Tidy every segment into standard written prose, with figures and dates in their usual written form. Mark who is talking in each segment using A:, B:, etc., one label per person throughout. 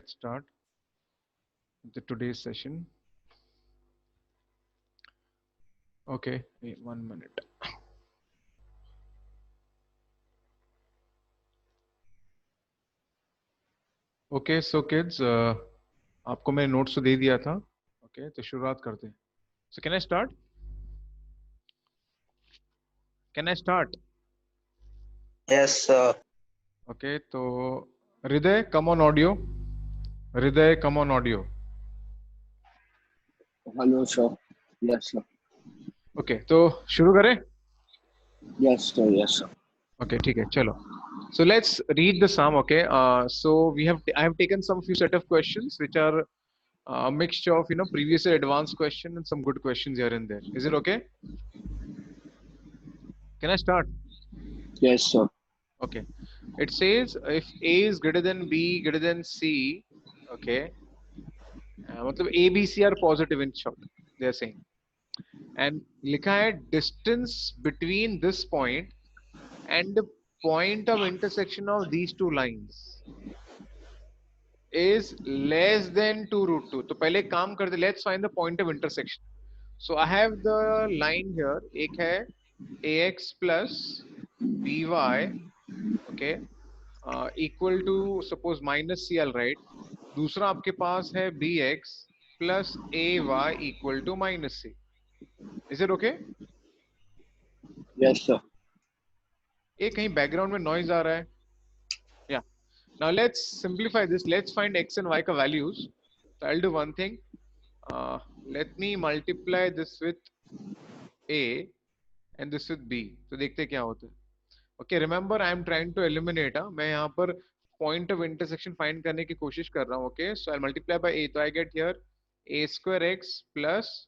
A: Start the today's session. Okay, wait 1 minute. Okay, so kids, आपको मैंने notes तो दे दिया था. Okay, तो शुरुआत करते हैं. So can I start? Can I start?
B: Yes, sir.
A: Okay, तो हृदय come on audio. हृदय come on audio.
C: Hello, sir. Yes, sir.
A: Okay, तो शुरू करें.
C: Yes, sir. Yes, sir.
A: Okay, ठीक है, चलो. So let's read the sum. Okay, so I have taken some few set of questions which are a mixture of previous year advanced question and some good questions here and there. Is it okay? Can I start?
C: Yes, sir.
A: Okay. It says if A is greater than B greater than C, okay, मतलब A, B, C are positive in short, they are saying. And लिखा है distance between this point and the point of intersection of these two lines is less than 2 root 2. तो पहले काम करते, let's find the point of intersection. So I have the line here, एक है AX plus BY, okay, equal to suppose minus C, I'll write. दूसरा आपके पास है BX plus AY equal to minus C. Is it okay?
C: Yes, sir.
A: ये कहीं background में noise आ रहा है. Yeah. Now let's simplify this. Let's find x and y का values. So I'll do one thing. Let me multiply this with A and this with B. तो देखते हैं क्या होता है. Okay, remember I am trying to eliminate. मैं यहाँ पर point of intersection find करने की कोशिश कर रहा हूँ. Okay, so I'll multiply by A. तो I get here A square x plus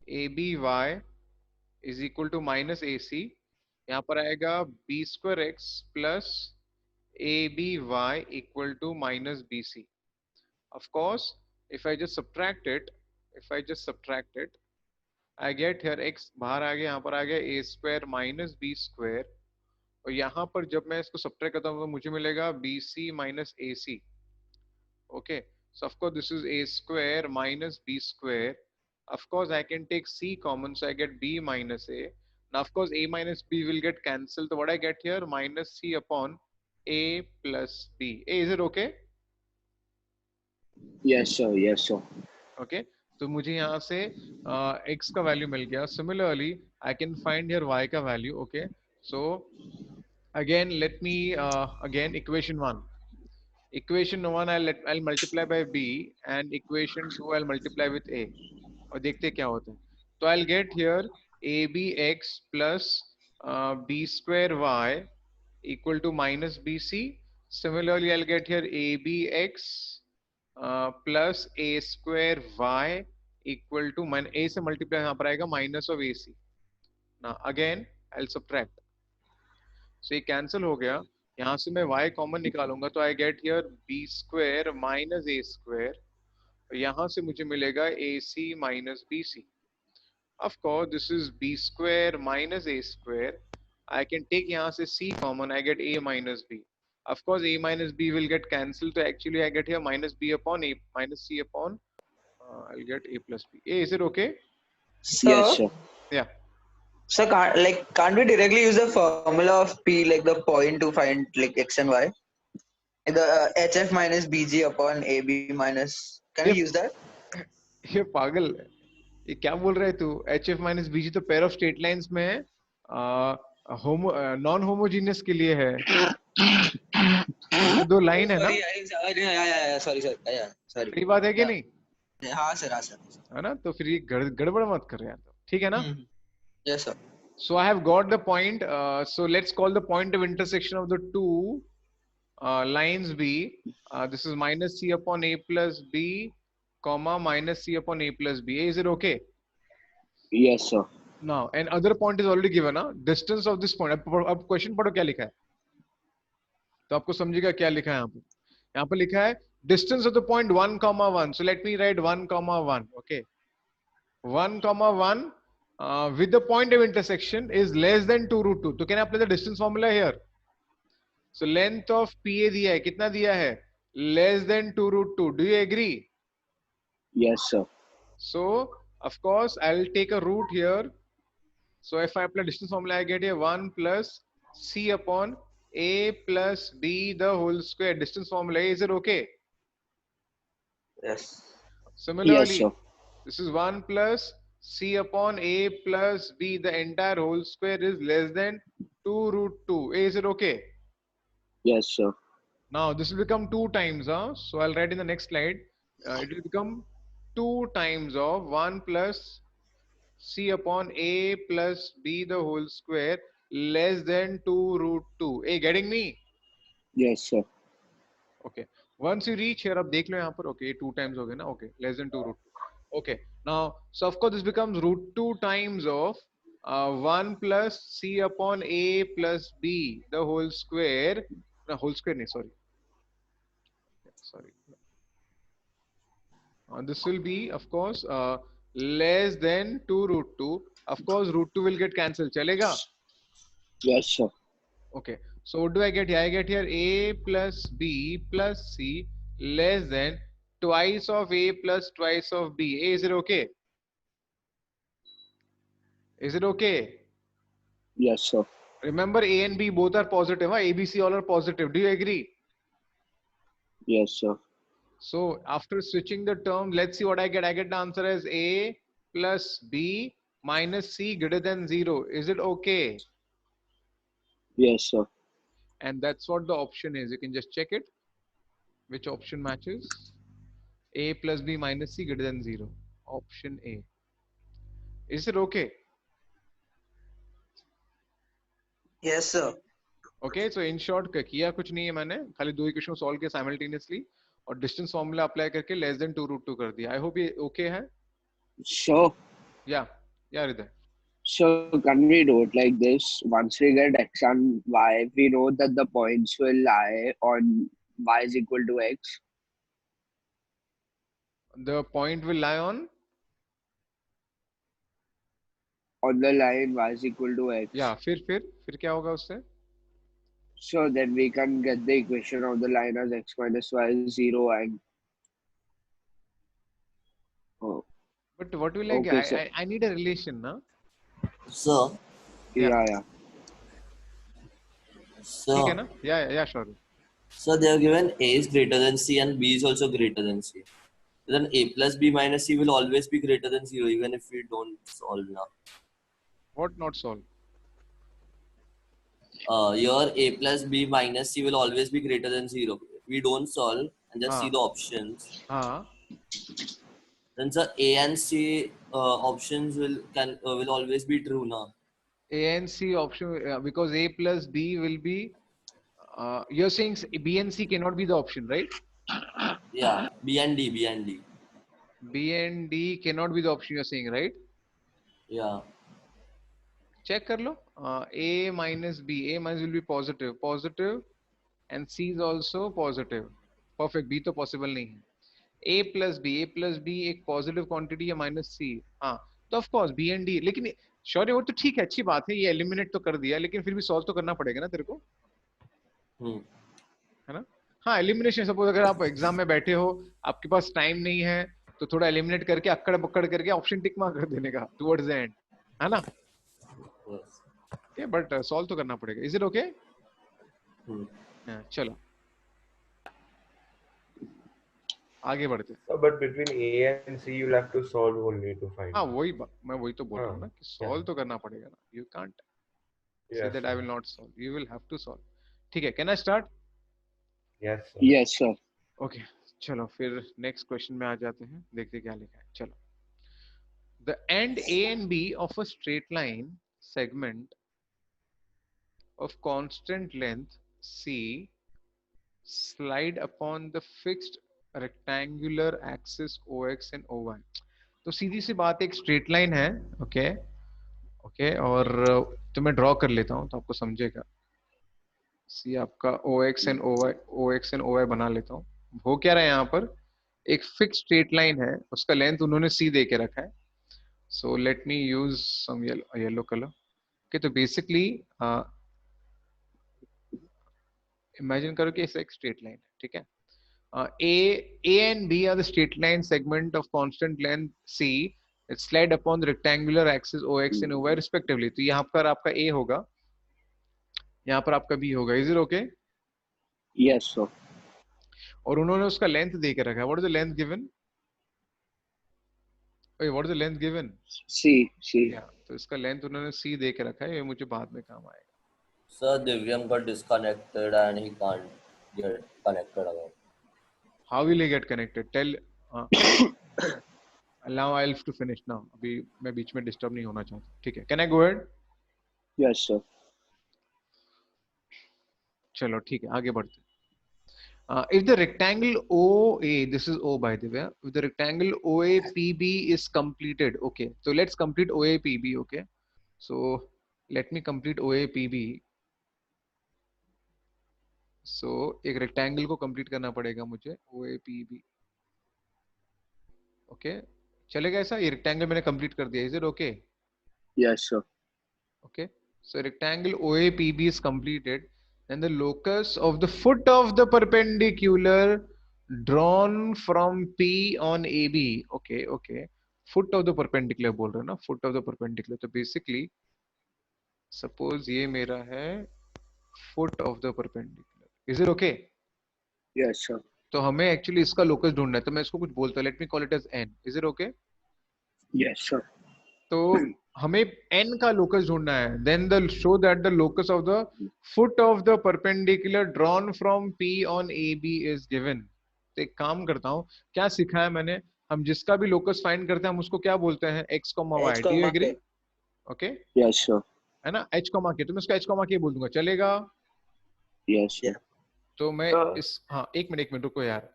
A: ABY is equal to minus AC. यहाँ पर आएगा B square x plus ABY equal to minus BC. Of course, if I just subtract it, I get here x बाहर आ गया, यहाँ पर आ गया A square minus B square. और यहाँ पर जब मैं इसको सब्ट्रैक्ट करता हूँ तो मुझे मिलेगा BC minus AC. Okay, so of course this is A square minus B square. Of course I can take C common, so I get B minus A. Now of course A minus B will get cancelled. So what I get here, minus C upon A plus B. A, is it okay?
C: Yes, sir. Yes, sir.
A: Okay, तो मुझे यहाँ से x का value मिल गया. Similarly, I can find here y का value. Okay, so again let me again equation 1. Equation 1 I'll multiply by B and equation 2 I'll multiply with A. और देखते क्या होता है. तो I'll get here ABX plus B square Y equal to minus BC. Similarly, I'll get here ABX plus A square Y equal to A से multiply यहाँ पर आएगा minus of AC. Now again I'll subtract. So ये cancel हो गया. यहाँ से मैं y कॉमन निकालूंगा तो I get here b square minus a square. यहाँ से मुझे मिलेगा ac minus bc. Of course this is b square minus a square. I can take यहाँ से c common, I get a minus b. Of course a minus b will get cancel, तो actually I get here minus b upon a minus c upon I'll get a plus b. A, is it okay?
C: Yes, sir.
A: Yeah.
B: So can't we directly use the formula of P, like the point to find like x and y? The HF minus BG upon AB minus. Can we use that?
A: ये पागल, ये क्या बोल रहा है तू? HF minus BG तो pair of straight lines में है, नॉन होमोजीनियस के लिए है. दो लाइन है ना.
B: सॉरी
A: सही बात है कि नहीं?
B: हाँ सर,
A: है ना. तो फिर ये गड़बड़ मत कर यार. ठीक है ना?
B: Yes, sir.
A: So I have got the point. So let's call the point of intersection of the two lines B. This is minus C upon A plus B, comma minus C upon A plus B. Is it okay?
C: Yes, sir.
A: Now, another point is already given. Distance of this point. अब question पढ़ो क्या लिखा है. तो आपको समझेगा क्या लिखा है यहाँ पे. यहाँ पे लिखा है distance of the point 1, 1. So let me write 1, 1. Okay. 1, 1. With the point of intersection is less than 2 root 2. तो can I apply the distance formula here? So length of PA दिया है, कितना दिया है? less than 2 root 2. Do you agree?
C: Yes, sir.
A: So of course I'll take a root here. So if I apply distance formula, I get here 1 plus c upon a plus b the whole square. Distance formula, is it okay?
B: Yes.
C: Yes, sir.
A: Similarly, this is 1 plus c upon a plus b. The entire whole square is less than 2 root 2. Is it okay?
C: Yes, sir.
A: Now this will become 2 times. So I'll write in the next slide. It will become 2 times of 1 plus c upon a plus b the whole square less than 2 root 2. Hey, getting me?
C: Yes, sir.
A: Okay. Once you reach here, अब देख लो यहाँ पर. Okay, 2 times हो गए ना. Okay, less than 2 root 2. Okay. Now, so of course this becomes root 2 times of 1 plus c upon a plus b the whole square. No, whole square नहीं, sorry. Sorry. This will be, of course, less than 2 root 2. Of course, root 2 will get cancelled. Chalega?
C: Yes, sir.
A: Okay. So what do I get here? I get here a plus b plus c less than twice of a plus twice of b. A, is it okay? Is it okay?
C: Yes, sir.
A: Remember, a and b both are positive. Huh? A, b, c all are positive. Do you agree?
C: Yes, sir.
A: So after switching the term, let's see what I get. I get the answer as a plus b minus c greater than 0. Is it okay?
C: Yes, sir.
A: And that's what the option is. You can just check it. Which option matches? A plus b minus c greater than 0. Option A. Is it okay?
B: Yes, sir.
A: Okay, so in short किया कुछ नहीं है मैंने, खाली दो equation solve किया simultaneously और distance formula apply करके लेस देन 2 रूट 2 कर दिया. आई होप ये ओके है.
C: Sure.
A: या हृदय.
C: So can we do it like this? Once we get x and y, we know that the points will lie on y is equal to x.
A: The point will lie on
C: The line y is equal to x.
A: या फिर क्या होगा उससे?
C: So then we can get the equation of the line as x minus y is 0 and oh,
A: But what will I
C: okay,
A: get?
C: sir.
A: I need a relation, na?
D: So,
C: Yeah.
A: ठीक है
D: so,
A: ना? या sure.
D: so they are given A is greater than C and B is also greater than C. Then A plus B minus C will always be greater than 0 even if we don't solve now.
A: What not solve?
D: Your A plus B minus C will always be greater than 0. We don't solve and just see
A: हाँ
D: the options.
A: हाँ.
D: Then the A and C options will always be true now.
A: A and C option because A plus B will be. You're saying B and C cannot be the option, right?
D: Yeah, B and D.
A: B and D cannot be the option. You're saying, right?
D: Yeah.
A: Check कर लो. A minus B. A minus will be positive, and C is also positive. Perfect. B तो possible नहीं है. A plus B एक positive quantity है minus C. हाँ. तो of course B and D. लेकिन शौर्य वो तो ठीक है, अच्छी बात है, ये eliminate तो कर दिया, लेकिन फिर भी solve तो करना पड़ेगा ना तेरे को, है ना? हाँ, elimination. सपोज अगर आप एग्जाम में बैठे हो, आपके पास टाइम नहीं है, तो थोड़ा eliminate करके अक्कड़ बक्कड़ करके ऑप्शन टिक मार्क कर देने का towards the end, है ना?
D: Yes.
A: Okay, but solve तो करना पड़ेगा. Is it okay? चलो आगे बढ़ते.
E: But between A and C, you'll have to solve only to find.
A: हाँ मैं वही तो बोल रहा हूँ ना कि
E: yeah.
A: solve तो करना पड़ेगा ना. You can't say
E: Yes,
A: that I will not solve. You will have to solve. ठीक है. Can I start?
E: Yes, sir.
C: Yes, sir.
A: Okay. चलो फिर next question में आ जाते हैं. देखते क्या लिखा है. चलो. The end A and B of a straight line segment of constant length C slide upon the fixed rectangular axis OX and OY. तो सीधी सी बात एक स्ट्रेट लाइन है. ओके और तो मैं ड्रॉ कर लेता हूँ तो आपको समझेगा. सी आपका OX एंड OY बना लेता हूँ. हो क्या रहा है यहाँ पर, एक फिक्स स्ट्रेट लाइन है, उसका लेंथ उन्होंने C दे के रखा है. So let me use some yellow colour. Okay, तो बेसिकली इमेजिन करो कि ऐसा एक स्ट्रेट लाइन है, ठीक है. A and B are the straight line segment of constant length C. It's slide upon the rectangular axis OX and OY respectively. तो यहाँ पर आपका A होगा, यहाँ पर आपका B होगा. Is it okay?
C: Yes, sir.
A: और उन्होंने उसका लेंथ दे के रखा है. What is the length given? Wait, what is the length given?
C: C.
A: Yeah, तो इसका लेंथ उन्होंने C दे के रखा है. ये मुझे बाद में काम आएगा.
D: Sir, Divyam got disconnected and he can't get connected again.
A: How will he get connected? Tell. Now I'll have to finish now. अभी मैं बीच में डिस्टर्ब नहीं होना चाहता. ठीक है. Can I go ahead?
C: Yes, sir.
A: चलो ठीक है, आगे बढ़ते. If the rectangle OA, this is O by the way, if the rectangle OAPB is completed, okay, so let's complete OAPB, okay, so let me complete OAPB. So एक rectangle को complete करना पड़ेगा मुझे OAPB, okay, चलेगा ऐसा? ये rectangle मैंने complete कर दिया. Is it okay?
C: Yes, sir.
A: Okay, so rectangle OAPB is completed. And the locus of the foot of the perpendicular drawn from P on AB. Okay, okay. Foot of the perpendicular बोल रहे हैं ना? Foot of the perpendicular. तो basically, suppose ये मेरा है foot of the perpendicular. Is it okay?
C: Yes, sir.
A: तो हमें actually इसका locus ढूंढना है. तो मैं इसको कुछ बोलता हूँ. Let me call it as N. Is it okay?
C: Yes, sir.
A: तो हमें n का locus ढूंढना है. Then the show that the locus of the foot of the perpendicular drawn from P on AB is given. तो एक काम करता हूँ, क्या सीखा है मैंने? हम जिसका भी locus find करते हैं हम उसको क्या बोलते हैं? x, y. Do you agree? Okay?
C: Yes, sir.
A: है ना? h, k. तो मैं उसका h, k बोल दूंगा. चलेगा?
C: Yes, sir.
A: तो मैं
E: Sir.
A: इस हाँ एक मिनट रुको यार.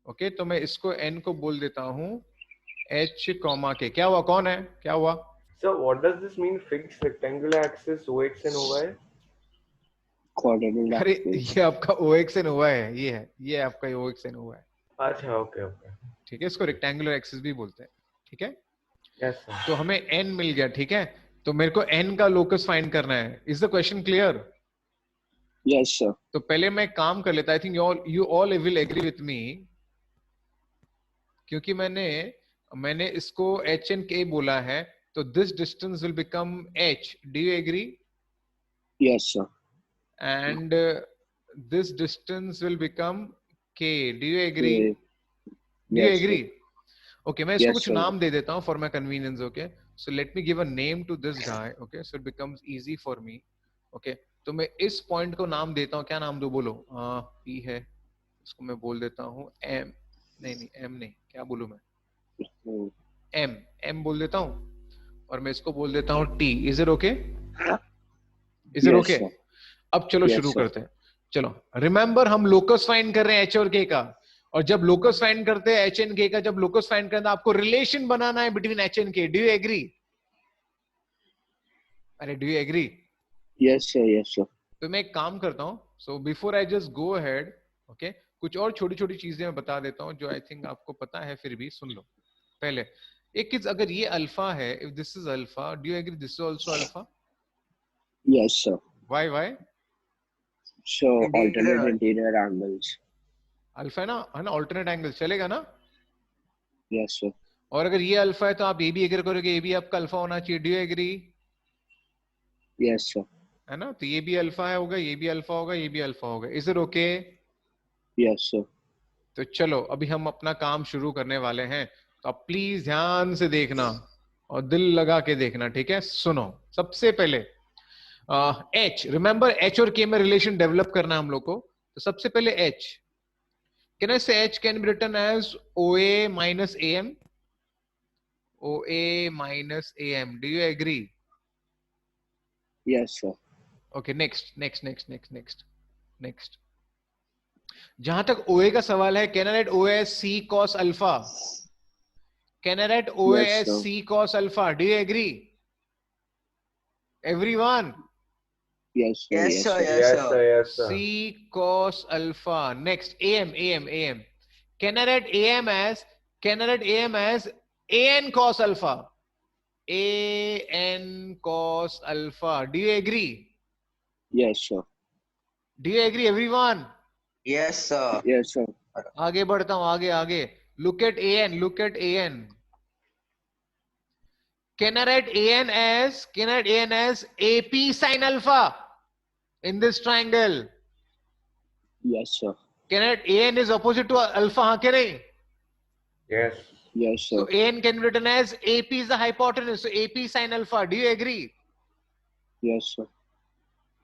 A: ओके, तो मैं इसको n को बोल देता हूँ h, k. क्या हुआ? कौन है? क्या हुआ?
E: So what does this mean? Fixed rectangular axis OX and OY?
C: Quadrangular
A: अरे
C: axis.
A: ये आपका OX and OY है. ये है, ये आपका OX and OY.
E: अच्छा, okay, okay.
A: ठीक है, इसको रेक्टेंगुलर एक्सिस भी बोलते हैं. ठीक है,
E: Yes, sir.
A: तो हमें n मिल गया. ठीक है, तो मेरे को n का लोकस फाइंड करना है. Is the question clear?
C: Yes, sir.
A: तो पहले मैं काम कर लेता. I think you all will agree with me, क्योंकि मैंने इसको h and k बोला है, तो this distance will become h. Do you agree?
C: Yes, sir.
A: And this distance will become k. Do you agree?
C: Okay.
A: Do you
C: Yes,
A: agree? Okay, मैं इसको
C: Yes,
A: कुछ
C: sir.
A: नाम दे देता हूँ for my convenience. Okay, so let me give a name to this guy. Okay, so it becomes easy for me. Okay, तो मैं इस point को नाम देता हूँ. क्या नाम दो बोलो? P है, इसको मैं बोल देता हूँ M. नहीं M नहीं, क्या बोलूँ मैं?
C: Hmm.
A: M बोल देता हूँ, और मैं इसको बोल देता हूँ T. Is it okay? Is it
C: Yes,
A: okay?
C: sir.
A: अब चलो
C: Yes,
A: शुरू
C: sir.
A: करते हैं. चलो, रिमेंबर हम लोकस फाइंड कर रहे हैं h और k का, और जब लोकस फाइंड करते हैं h एंड k का, जब लोकस फाइंड करना आपको रिलेशन बनाना है between h and k. Do you agree? अरे do you agree?
C: Yes, sir. Yes, sir.
A: तो मैं एक काम करता हूं. So before I just go ahead, okay, कुछ और छोटी छोटी चीजें मैं बता देता हूं जो आई थिंक आपको पता है, फिर भी सुन लो. पहले एक चीज, अगर ये अल्फा है, if this is alpha, do you agree this is also alpha?
C: Yes, sir.
A: Why?
C: So alternate interior angles.
A: Alpha है ना, ऑल्टरनेट एंगल चलेगा ना.
C: Yes, sir.
A: और अगर ये अल्फा है तो आप ये भी एग्री करोगे, ये भी आपका अल्फा होना चाहिए. Do you agree?
C: Yes, sir.
A: है ना, तो ये भी अल्फा होगा, ये भी अल्फा होगा, ये भी अल्फा होगा. Is it okay?
C: Yes, sir.
A: तो चलो अभी हम अपना काम शुरू करने वाले हैं, तो आप प्लीज ध्यान से देखना और दिल लगा के देखना. ठीक है, सुनो. सबसे पहले H, रिमेंबर H और K में रिलेशन डेवलप करना है हम लोग को. तो सबसे पहले H, can I say H can be written as OA minus AM? OA minus AM. Do you agree?
C: Yes, sir.
A: Okay, next. जहां तक OA का सवाल है, can I right OA as C cos alpha? Can I write OA
C: Yes,
A: as
C: sir.
A: C cos alpha? Do you agree? Everyone?
C: Yes, sir.
B: Yes,
C: Yes,
B: sir.
C: sir.
B: Yes,
E: Yes,
B: sir.
E: sir. Yes, sir.
A: C cos alpha. Next, AM. Can I write AM as AN cos alpha? AN cos alpha. Do you agree?
C: Yes, sir.
A: Do you agree, everyone?
B: Yes, sir.
C: Yes, sir.
A: आगे बढ़ता हूं, आगे आगे. Look at an, look at an. Can I write an as AP sin alpha in this triangle?
C: Yes, sir.
A: Can I write an is opposite to alpha? हाँ के नहीं?
E: Yes.
C: Yes, sir.
A: So an can be written as AP is the hypotenuse. So AP sin alpha. Do you agree?
C: Yes, sir.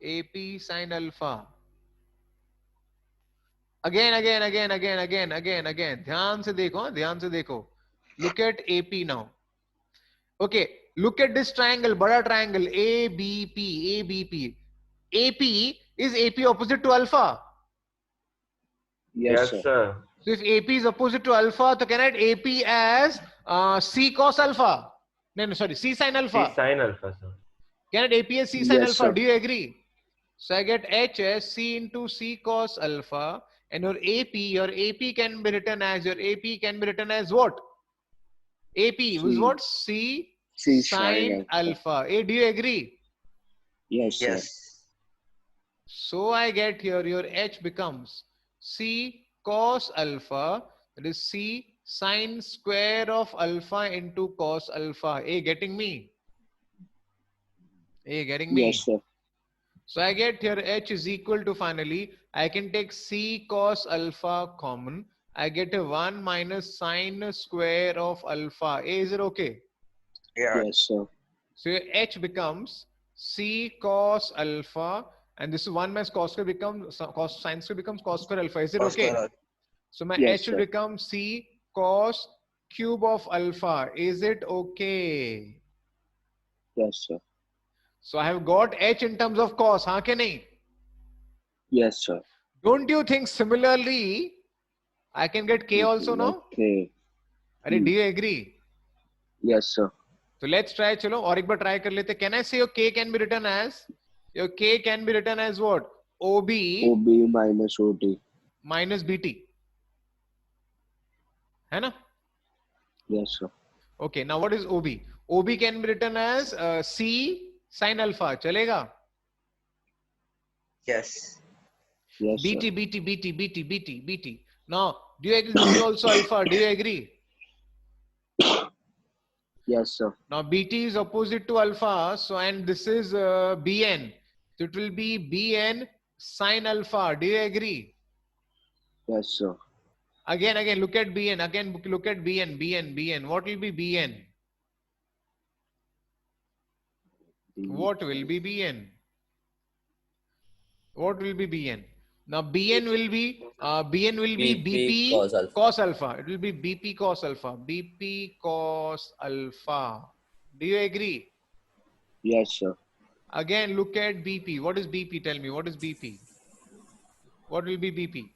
A: AP sin alpha. Again. ध्यान से देखो, ध्यान से देखो. Look at AP now. Okay, look at this triangle, बड़ा triangle ABP. AP is AP opposite to alpha.
C: Yes,
E: Yes,
C: sir.
E: sir.
A: So if AP is opposite to alpha, तो can I write AP as C cos alpha? No, sorry, C sin alpha.
E: C sin alpha, sir.
A: Can I write AP as C sin
C: Yes,
A: alpha?
C: sir.
A: Do you agree? So I get H as C into C cos alpha, and your AP can be written as what? AP was
C: C.
A: what? C
C: C
A: sin
C: sin
A: alpha. Do you agree?
C: Yes, sir.
B: Yes.
A: So I get here your H becomes C cos alpha, that is C sin square of alpha into cos alpha. Getting me? Getting me?
C: Yes, sir.
A: So I get here H is equal to, finally, I can take C cos alpha common. I get a 1 minus sine square of alpha. Is it okay?
B: Yeah.
C: Yes, sir.
A: So your H becomes C cos alpha, and this is 1 minus cos square becomes cos sine square becomes cos square alpha. Is it
B: Cos
A: okay?
B: square.
A: So my
C: Yes,
A: H will
C: sir.
A: become C cos cube of alpha. Is it okay?
C: Yes, sir.
A: So I have got H in terms of cos. हाँ के नहीं?
C: Yes, sir.
A: Don't you think similarly I can get K also now?
C: Okay.
A: अरे, do you agree?
C: Yes, sir.
A: So let's try. चलो और एक बार try कर लेते. Can I say your K can be written as? Your K can be written as what? OB
C: OB minus OT.
A: minus BT. है ना?
C: Yes, sir.
A: Okay. Now what is OB? OB can be written as C sin alpha. चलेगा?
B: Yes.
C: Yes, sir.
A: BT. Now, do you agree this is also alpha? Do you agree?
C: Yes, sir.
A: Now, BT is opposite to alpha. So, and this is BN. So, it will be BN sin alpha. Do you agree?
C: Yes, sir.
A: Again, look at BN. Again, look at BN. What will be BN? What will be BN? What will be BN? Now BN will be BP cos alpha. It will be BP cos alpha. BP cos alpha. Do you agree?
C: Yes, sir.
A: Again, look at BP. What is BP? Tell me. What is BP? What will be BP?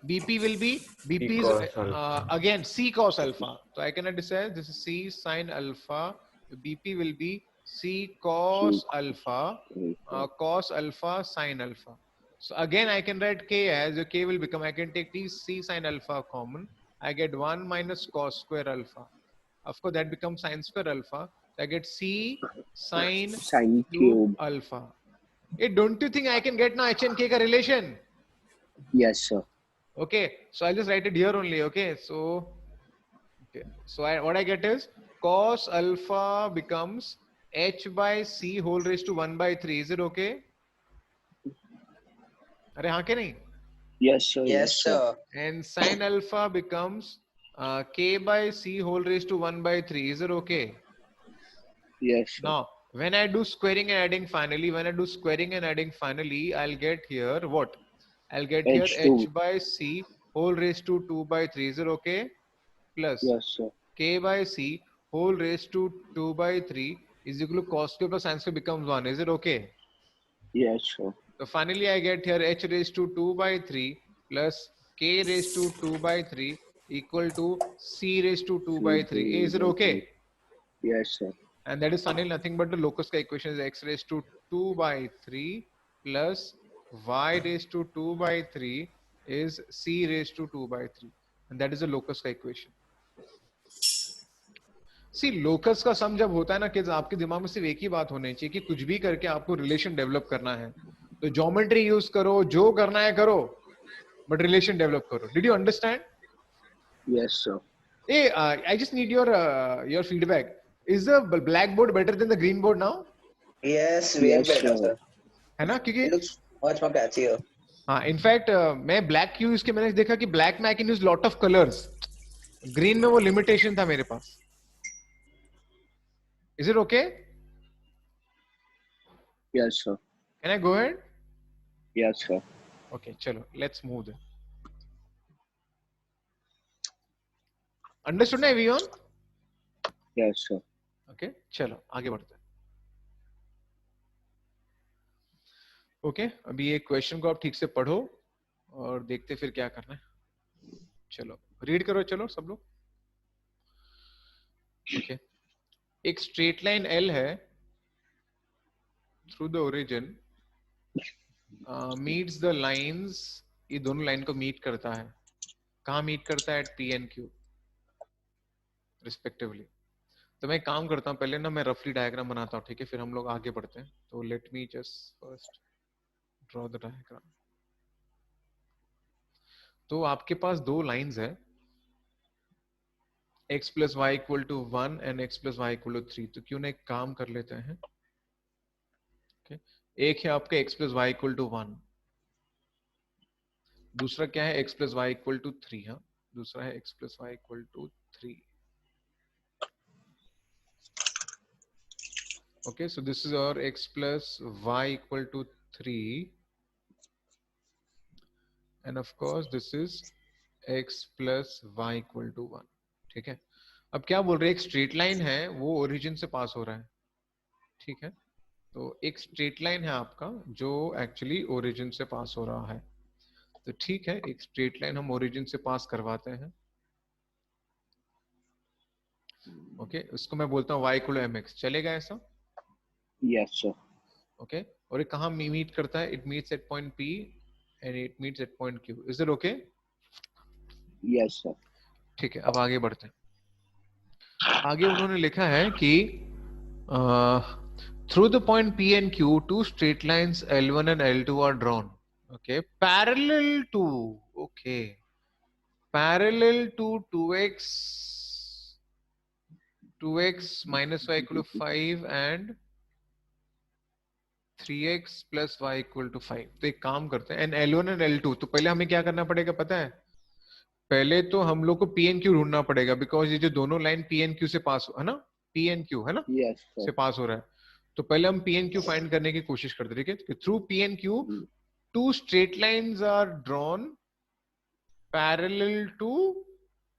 A: BP will be BP
E: cos
A: is
E: alpha.
A: again C cos alpha. So I cannot decide this is C sin alpha. The BP will be C cos alpha, cos alpha sin alpha. So again I can write K as K will become, I can take T C sin alpha common. I get 1 minus cos square alpha. Of course that becomes sin square alpha. So I get C sin cube alpha. Don't you think I can get now H and K ka relation?
C: Yes, sir.
A: Okay, so I'll just write it here only. Okay, so what I get is cos alpha becomes H by C whole raised to 1 by 3. Is it okay? अरे हाँ के नहीं?
C: Yes, sir.
B: Yes, sir.
A: And sin alpha becomes K by C whole raised to 1 by 3. Is it okay?
C: Yes, sir.
A: Now, when I do squaring and adding finally, I'll get here what? I'll get here
C: H2.
A: H by C whole raised to 2 by 3. Is it okay? Plus
C: Yes, sir.
A: K by C whole raised to 2 by 3 is equal to cos square plus sin square becomes 1. Is it okay?
C: Yes, sir.
A: So finally I get here H raised to 2 by 3 plus K raised to 2 by 3 equal to C raised to 2 by 3. Is it okay?
C: Yes, sir.
A: And that is finally nothing but the locus ka equation is X raised to 2 by 3 plus Y raised to 2 by 3 is C raised to 2 by 3. And that is the locus का equation. See, locus का सम जब होता है ना kids, आपके दिमाग में सिर्फ एक ही बात होनी चाहिए कि कुछ भी करके आपको रिलेशन डेवलप करना है तो ज्योमेट्री यूज करो, जो करना है करो. बट रिलेशन डेवलप करो. Did you understand?
C: Yes, sir.
A: Hey, I just need your feedback. Is the blackboard better than the green board now?
B: Yes, way
C: Yes,
B: better,
C: sir.
B: sir.
A: है ना? क्योंकि
B: It looks much more catchier.
A: हाँ, in fact मैं black क्यों use किया, मैंने देखा कि ब्लैक में I can use lot of colours. Green में वो लिमिटेशन था मेरे पास. Is it okay?
C: Yes, sir.
A: Can I go ahead?
C: Yes, sir.
A: Okay, चलो लेट्स मूव देन. अंडरस्टूड ना एवरीवन?
C: Yes, sir.
A: ओके, चलो आगे बढ़ते हैं. ओके, अभी ये क्वेश्चन को आप ठीक से पढ़ो और देखते फिर क्या करना है. चलो रीड करो, चलो सब लोग. ओके, एक स्ट्रेट लाइन एल है through the origin meets the lines. ये दोनों लाइन को मीट करता है. कहाँ मीट करता है? At P and Q respectively. तो मैं काम करता हूँ, पहले ना मैं रफली डायग्राम बनाता हूँ, ठीक है, फिर हम लोग आगे बढ़ते हैं. तो let me just first draw the diagram. तो आपके पास दो लाइंस है, x plus y equal to 1 and x plus y equal to 3. तो क्यों ना एक काम कर लेते हैं. okay? एक है आपका x plus y equal to 1, दूसरा क्या है x plus y equal to 3. हाँ, दूसरा है x plus y equal to 3. okay, so this is our x plus y equal to 3 and of course this is x plus y equal to 1. ठीक है, अब क्या बोल रहे हैं, एक स्ट्रेट लाइन है वो ओरिजिन से पास हो रहा है. ठीक है, तो एक स्ट्रेट लाइन है आपका जो एक्चुअली ओरिजिन से पास हो रहा है. तो ठीक है, एक स्ट्रेट लाइन हम ओरिजिन से पास करवाते हैं. ओके, उसको मैं बोलता हूँ y इक्वल टू mx. चलेगा ऐसा?
C: Yes, sir.
A: ओके, और ये कहाँ मीट करता है? It meets eight point P and it meets at point Q. Is it okay?
C: Yes, sir.
A: ठीक है, अब आगे बढ़ते हैं. आगे उन्होंने लिखा है कि through the point P and Q, two straight lines L1 and L2 are drawn. Okay, parallel to, okay, parallel to 2x minus y equal to 5 and 3x plus y equal to 5. तो एक काम करते हैं, and L1 and L2. तो पहले हमें क्या करना पड़ेगा पता है? पहले तो हम लोग को पी एन क्यू ढूंढना पड़ेगा, बिकॉज ये जो दोनों लाइन पी एन क्यू से पास है ना, पी एन क्यू है ना,
C: Yes, sir.
A: से पास हो रहा है. तो पहले हम पी एन क्यू फाइंड करने की कोशिश करते हैं. ठीक है, through P N Q two straight lines are drawn parallel to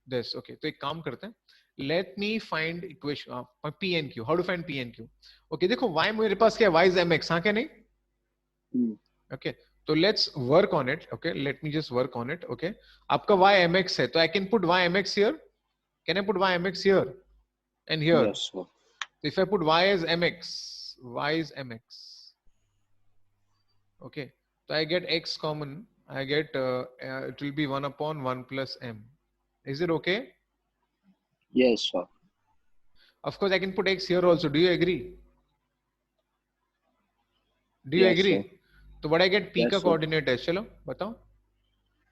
A: this. Okay, तो एक काम करते हैं, let me find equation P N Q. How to find P N Q? Okay, देखो y मेरे पास क्या है? y is mx. हाँ क्या नहीं? ओके, तो let's work on it. Okay, let me just work on it. Okay, आपका y mx है, तो I can put y mx here. Can I put y mx here and here?
C: Yes, sir.
A: If I put y as mx, y is mx. Okay, तो I get x common. I get it will be 1 upon 1 plus m. Is it okay?
C: Yes, sir.
A: Of course, I can put x here also. Do you agree? Do you
C: Yes,
A: agree?
C: sir.
A: तो what I get p
C: Yes,
A: का
C: sir.
A: coordinate है, चलो बताओ.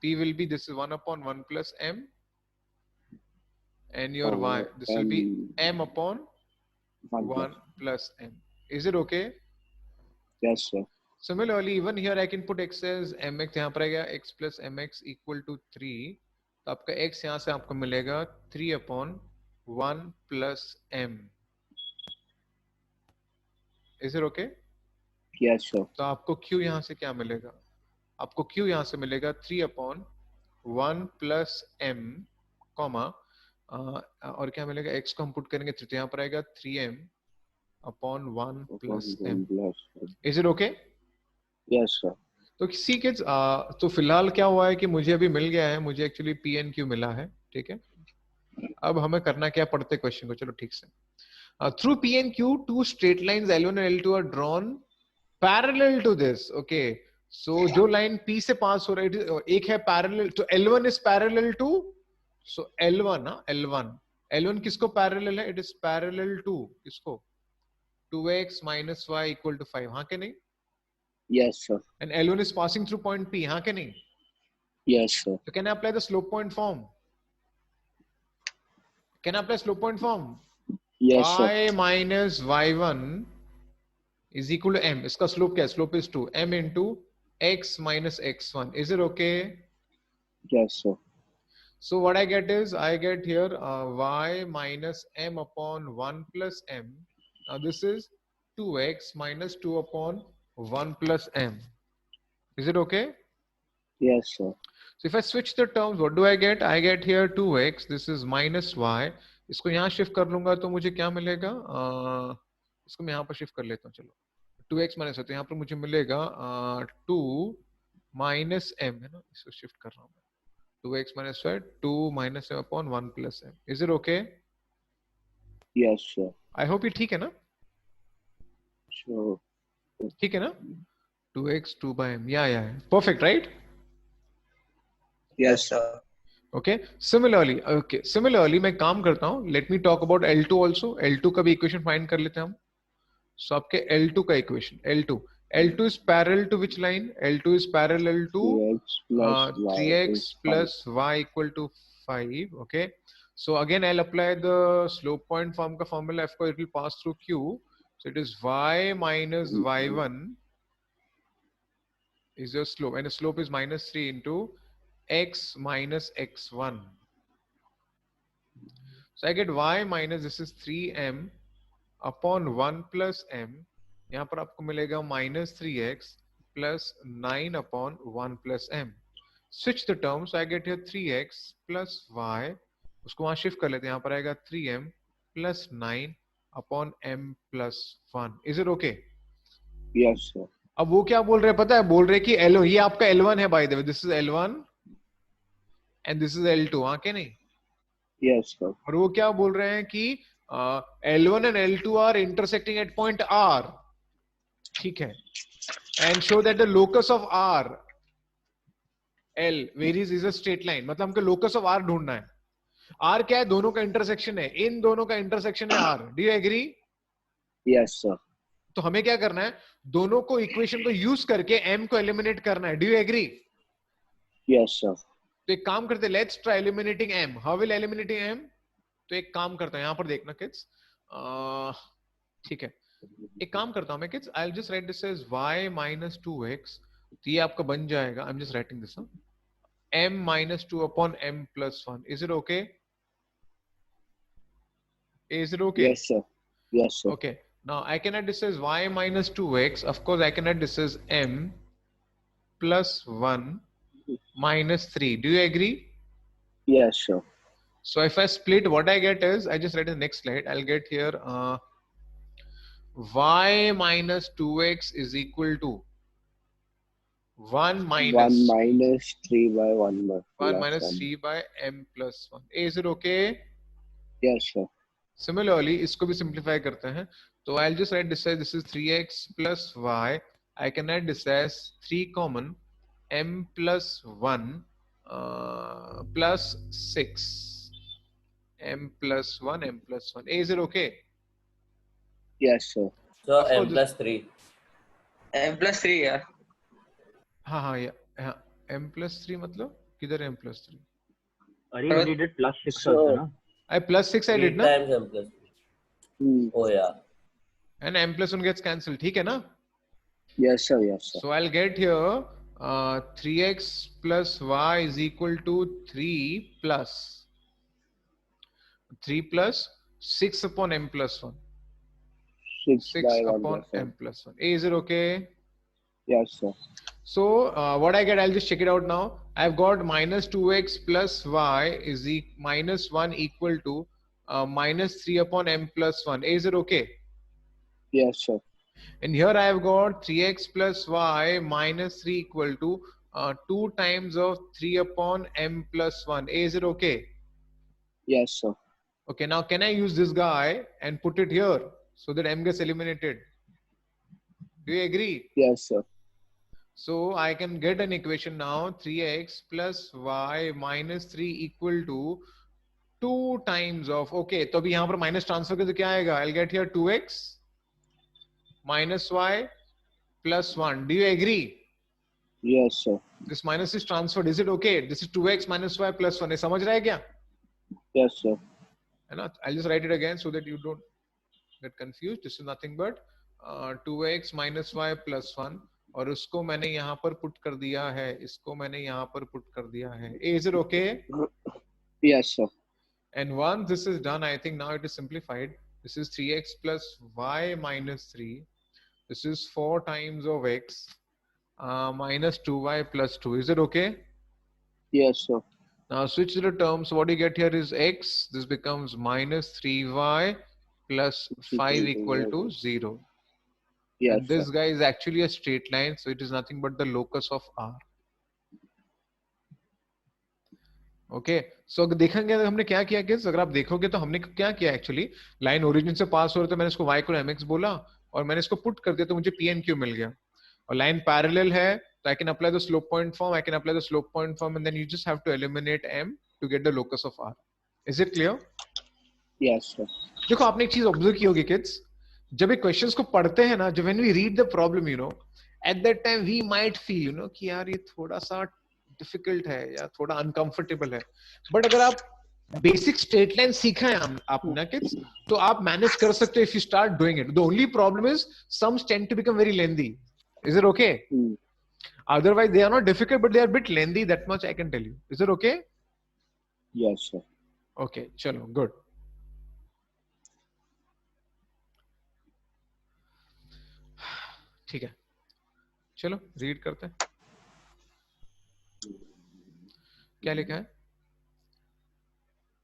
A: p will be this is 1 upon 1 plus m and your y this will be m upon 1 plus m. Is it okay?
C: Yes, sir.
A: Similarly, even here I can put x as mx. यहाँ पर आएगा x plus mx equal to 3. तो आपका x यहाँ से आपको मिलेगा 3 upon 1 plus m. Is it okay?
C: Yes, sir.
A: तो आपको q यहाँ से क्या मिलेगा? आपको q यहाँ से मिलेगा 3 upon 1 plus m, कॉमा और क्या मिलेगा? x को हम पुट करेंगे तो यहाँ पर आएगा 3m upon 1 plus m. Is it okay?
C: Yes, sir.
A: तो किसी के तो फिलहाल क्या हुआ है कि मुझे अभी मिल गया है, मुझे एक्चुअली पी एन क्यू मिला है. ठीक है, अब हमें करना क्या, पढ़ते क्वेश्चन को. चलो ठीक से. Through P N Q two straight lines L1 and L2 are drawn parallel to this. Okay, so जो लाइन P से पास हो रही है एक है पैरेलल, तो L1 is parallel to, so L1 L1 किसको पैरेलल है? इट इज पैरेलल टू किसको? 2x minus y equal to 5. हाँ के नहीं?
C: Yes, sir.
A: And L1 is passing through point P. हाँ के नहीं?
C: Yes, sir.
A: So can I apply the slope point form? Can I apply slope point form?
C: Yes, sir.
A: Y minus y1 is equal to m. इसका slope क्या है? Slope is 2. M into x minus x1. Is it okay?
C: Yes, sir.
A: So what I get is, I get here y minus m upon 1 plus m. Now this is 2x minus 2 upon 1 plus m. Is it okay?
C: Yes, sir.
A: So if I switch the terms, what do I get? I get here 2x. This is minus y. इसको यहाँ shift कर लूंगा तो मुझे क्या मिलेगा? इसको मैं यहाँ पर शिफ्ट कर लेता हूँ. चलो 2x माइनस है तो यहाँ पर मुझे मिलेगा 2 माइनस m है ना, इसको शिफ्ट कर रहा हूँ मैं. 2x minus y, 2 minus m upon 1 plus m. Is it okay?
C: Yes, sir.
A: I hope ये ठीक है ना?
C: Sure.
A: ठीक है ना? 2x 2 by m. Yeah. Perfect, right?
B: Yes, sir.
A: Okay. Similarly, मैं काम करता हूँ. Let me talk about L2 also. L2 का भी equation find कर लेते हैं हम. So आपके L2 का equation. L2 is parallel to which line? L2 is parallel to 3x plus y equal to 5. Okay. So again, I'll apply the slope point form का formula. Of course, it will pass through Q. So it is y minus y1 is your slope, and the slope is minus 3 into x minus x1. So I get y minus, this is 3m upon 1 plus m. यहाँ पर आपको मिलेगा minus 3x plus 9 upon 1 plus m. Switch the terms, so I get here 3x plus y. उसको वहाँ shift कर लेते हैं. यहाँ पर आएगा 3m plus 9 upon m plus 1. Is it okay?
C: Yes, sir.
A: अब वो क्या बोल रहे हैं पता है? बोल रहे हैं कि L1, ये आपका L1 है by the way. This is L1 and this is L2. हाँ क्या नहीं?
C: Yes, sir.
A: और वो क्या बोल रहे हैं कि L1 and L2 are intersecting at point R. ठीक है. And show that the locus of R, L varies is a straight line. मतलब हमको locus of R ढूंढना है. R क्या है? दोनों का इंटरसेक्शन है. इन दोनों का इंटरसेक्शन है R. Do you agree?
C: Yes, sir.
A: तो हमें क्या करना है? दोनों को इक्वेशन को यूज करके M को एलिमिनेट करना है. Do you agree?
C: Yes, sir.
A: तो एक काम करते हैं. Let's try eliminating M. How will eliminating M? तो एक काम करता हूं. यहाँ पर देखना किड्स. ठीक है. एक काम करता हूं मैं kids. I'll just write this as y minus 2x. तो ये आपका बन जाएगा. I'm just writing this. M minus 2 upon M plus 1. Is it okay? Is it okay?
C: Yes, sir. Yes, sir.
A: Okay. Now I can add this as y minus 2x. Of course, I can add this as m plus 1 minus 3. Do you agree?
C: Yes, sir.
A: So if I split, what I get is, I just write in the next slide. I'll get here y minus 2x is equal to 1 minus
C: 1 minus 3 by 1 by
A: 1 minus 3 by m plus 1. Is it okay?
C: Yes, sir.
A: Similarly, इसको भी simplify करते हैं. So I'll just write this as, this is 3x plus y. I can add this as 3 common m plus 1 plus 6. M plus 1, M plus 1. Is it okay?
C: Yes, sir.
D: So
A: Of
D: m
A: course,
D: plus 3.
B: M plus 3, yeah.
A: हाँ, M plus 3 मतलब किधर है M plus 3?
F: अरे we did plus 6
C: So-
F: also, na?
A: I plus 6 I
D: 3
A: did ना?
D: times m plus 3.
C: Hmm.
D: Oh yeah.
A: And M plus 1 gets cancelled. ठीक है ना?
C: Yes, sir. Yes, sir.
A: So I'll get here 3x plus y is equal to 3 plus 6 upon M plus 1.
C: 6
A: 6
C: by 1
A: upon
C: by
A: M plus 1. Is it okay?
C: Yes, sir.
A: So what I get, I'll just check it out now. I've got minus 2x plus y is minus 1 equal to minus 3 upon m plus 1. Is it okay?
C: Yes, sir.
A: And here I have got 3x plus y minus 3 equal to 2 times of 3 upon m plus 1. Is it okay?
C: Yes, sir.
A: Okay, now can I use this guy and put it here so that m gets eliminated? Do you agree?
C: Yes, sir.
A: So I can get an equation now, 3x plus y minus 3 equal to 2 times of, okay, तो अभी यहाँ पर minus transfer करके क्या आएगा? I'll get here 2x minus y plus 1. Do you agree?
C: Yes, sir.
A: This minus is transferred. Is it okay? This is 2x minus y plus 1. समझ रहा है क्या?
C: Yes, sir.
A: है ना? I'll just write it again so that you don't get confused. This is nothing but 2x minus y plus 1 और उसको मैंने यहाँ पर पुट कर दिया है, इसको मैंने यहाँ पर पुट कर दिया है. Is it okay?
C: Yes, sir.
A: And once this is done, I think now it is simplified. This is 3x plus y minus 3. This is 4 times of x minus 2y plus 2. Is it okay?
C: Yes, sir.
A: Now switch the terms. What you get here is x. This becomes minus 3y plus 5 equal to 0.
C: Yes,
A: And this
C: sir.
A: guy is actually a straight line, so it is nothing but the locus of R. Okay so अगर देखेंगे हमने क्या किया किस अगर आप देखोगे तो हमने क्या किया एक्चुअली लाइन ओरिजिन से पास हो रही तो मैंने इसको y को mx बोला और मैंने इसको पुट कर दिया तो मुझे p and q मिल गया और लाइन पैरेलल है तो I can apply the slope point form I can apply the slope point form and then you just have to eliminate m to get the locus of r. Is it clear?
C: Yes, sir.
A: देखो आपने एक चीज observe की होगी kids जब एक questions को पढ़ते हैं ना जब when we read the problem you know at that time we might feel you know कि यार ये थोड़ा सा डिफिकल्ट है या थोड़ा अनकंफर्टेबल है बट अगर आप बेसिक स्ट्रेट लाइन सीखा है आपने किड्स तो आप मैनेज कर सकते हो if you start doing it. The only problem is sums tend to become very lengthy. Is it okay? Otherwise they are not difficult but they are a bit lengthy, that much I can tell you. Is it okay?
C: Yes, sir.
A: Okay, chalo, good. ठीक है चलो read करते हैं क्या लिखा है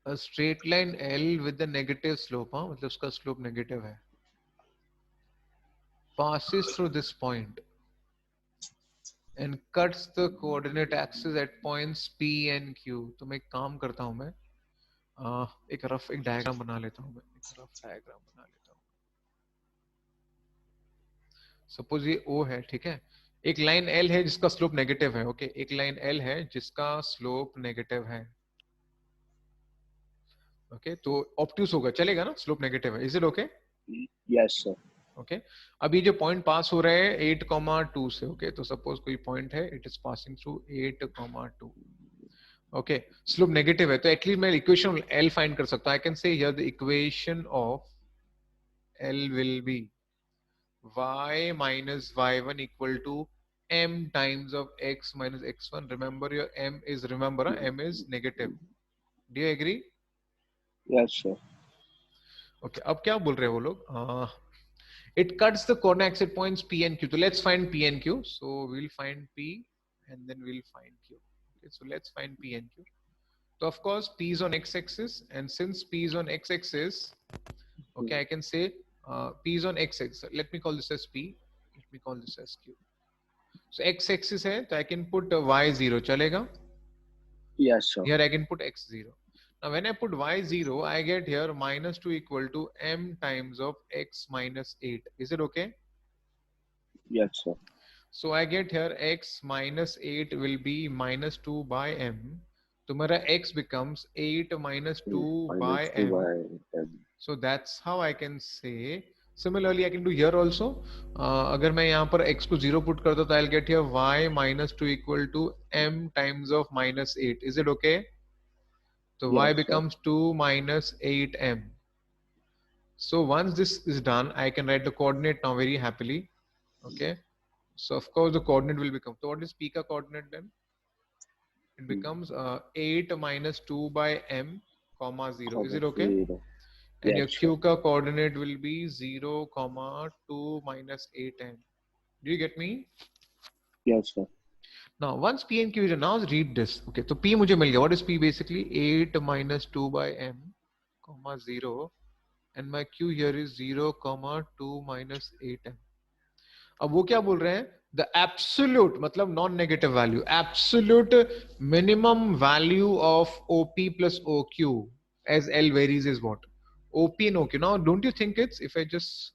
A: a straight line L with the negative slope हाँ मतलब उसका स्लोप नेगेटिव है passes through this point and cuts the coordinate axis at points P and Q. तो मैं एक काम करता हूँ मैं एक रफ एक डायग्राम बना लेता हूँ मैं एक रफ डायग्राम बना लेता हूँ. सपोज ये O है ठीक है एक लाइन L है जिसका स्लोप नेगेटिव है ओके एक लाइन L है जिसका स्लोप नेगेटिव है ओके तो ऑब्ट्यूस होगा चलेगा ना स्लोप नेगेटिव है. Is it okay?
C: Yes, sir.
A: Okay अभी जो पॉइंट पास हो रहे हैं 8,2 से ओके तो सपोज कोई पॉइंट है it is passing through 8,2 okay slope negative है तो एटलीस्ट मैं इक्वेशन L फाइंड कर सकता हूं. I can say here the equation of L will be y minus y1 equal to m times of x minus x1. Remember your m is negative. Do you agree?
C: Yes, sir.
A: Okay अब क्या बोल रहे हैं वो लोग it cuts the coordinate axis at points P and Q. So let's find P and Q. So we'll find P and then we'll find Q. Okay, so let's find P and Q. So of course P is on x-axis and since P is on x-axis, okay, I can say P is on x-axis. Let me call this as P. Let me call this as Q. So x-axis है तो I can put y0 चलेगा.
C: Yes, sir.
A: Here I can put x0. Now when I put y0, I get here minus 2 equal to m times of x minus 8. Is it okay?
C: Yes, sir.
A: So I get here x minus 8 will be minus 2 by m. So मेरा x becomes 8 minus 2 by m. So that's how I can say. Similarly, I can do here also. अगर मैं यहाँ पर x को 0 put करता तो I'll get here y minus 2 equal to m times of minus 8. Is it okay? So y
C: Yes, sir.
A: becomes 2 minus 8m. So once this is done, I can write the coordinate now very happily. Okay. So of course the coordinate will become. So what is p ka coordinate then? It becomes 8 minus 2 by m comma 0. Is it okay? And your
C: Yes,
A: q ka coordinate will be 0 comma 2 minus 8m. Do you get me?
C: Yes, sir.
A: Now once p and q is done, now read this. Okay, so p मुझे मिल गया. What is p basically? 8 minus 2 by m comma 0 and my q here is 0 comma 2 minus 8m. अब वो क्या बोल रहे हैं? The absolute मतलब non-negative value, absolute minimum value of OP plus OQ as L varies is what? OP and OQ. Now don't you think it's if I just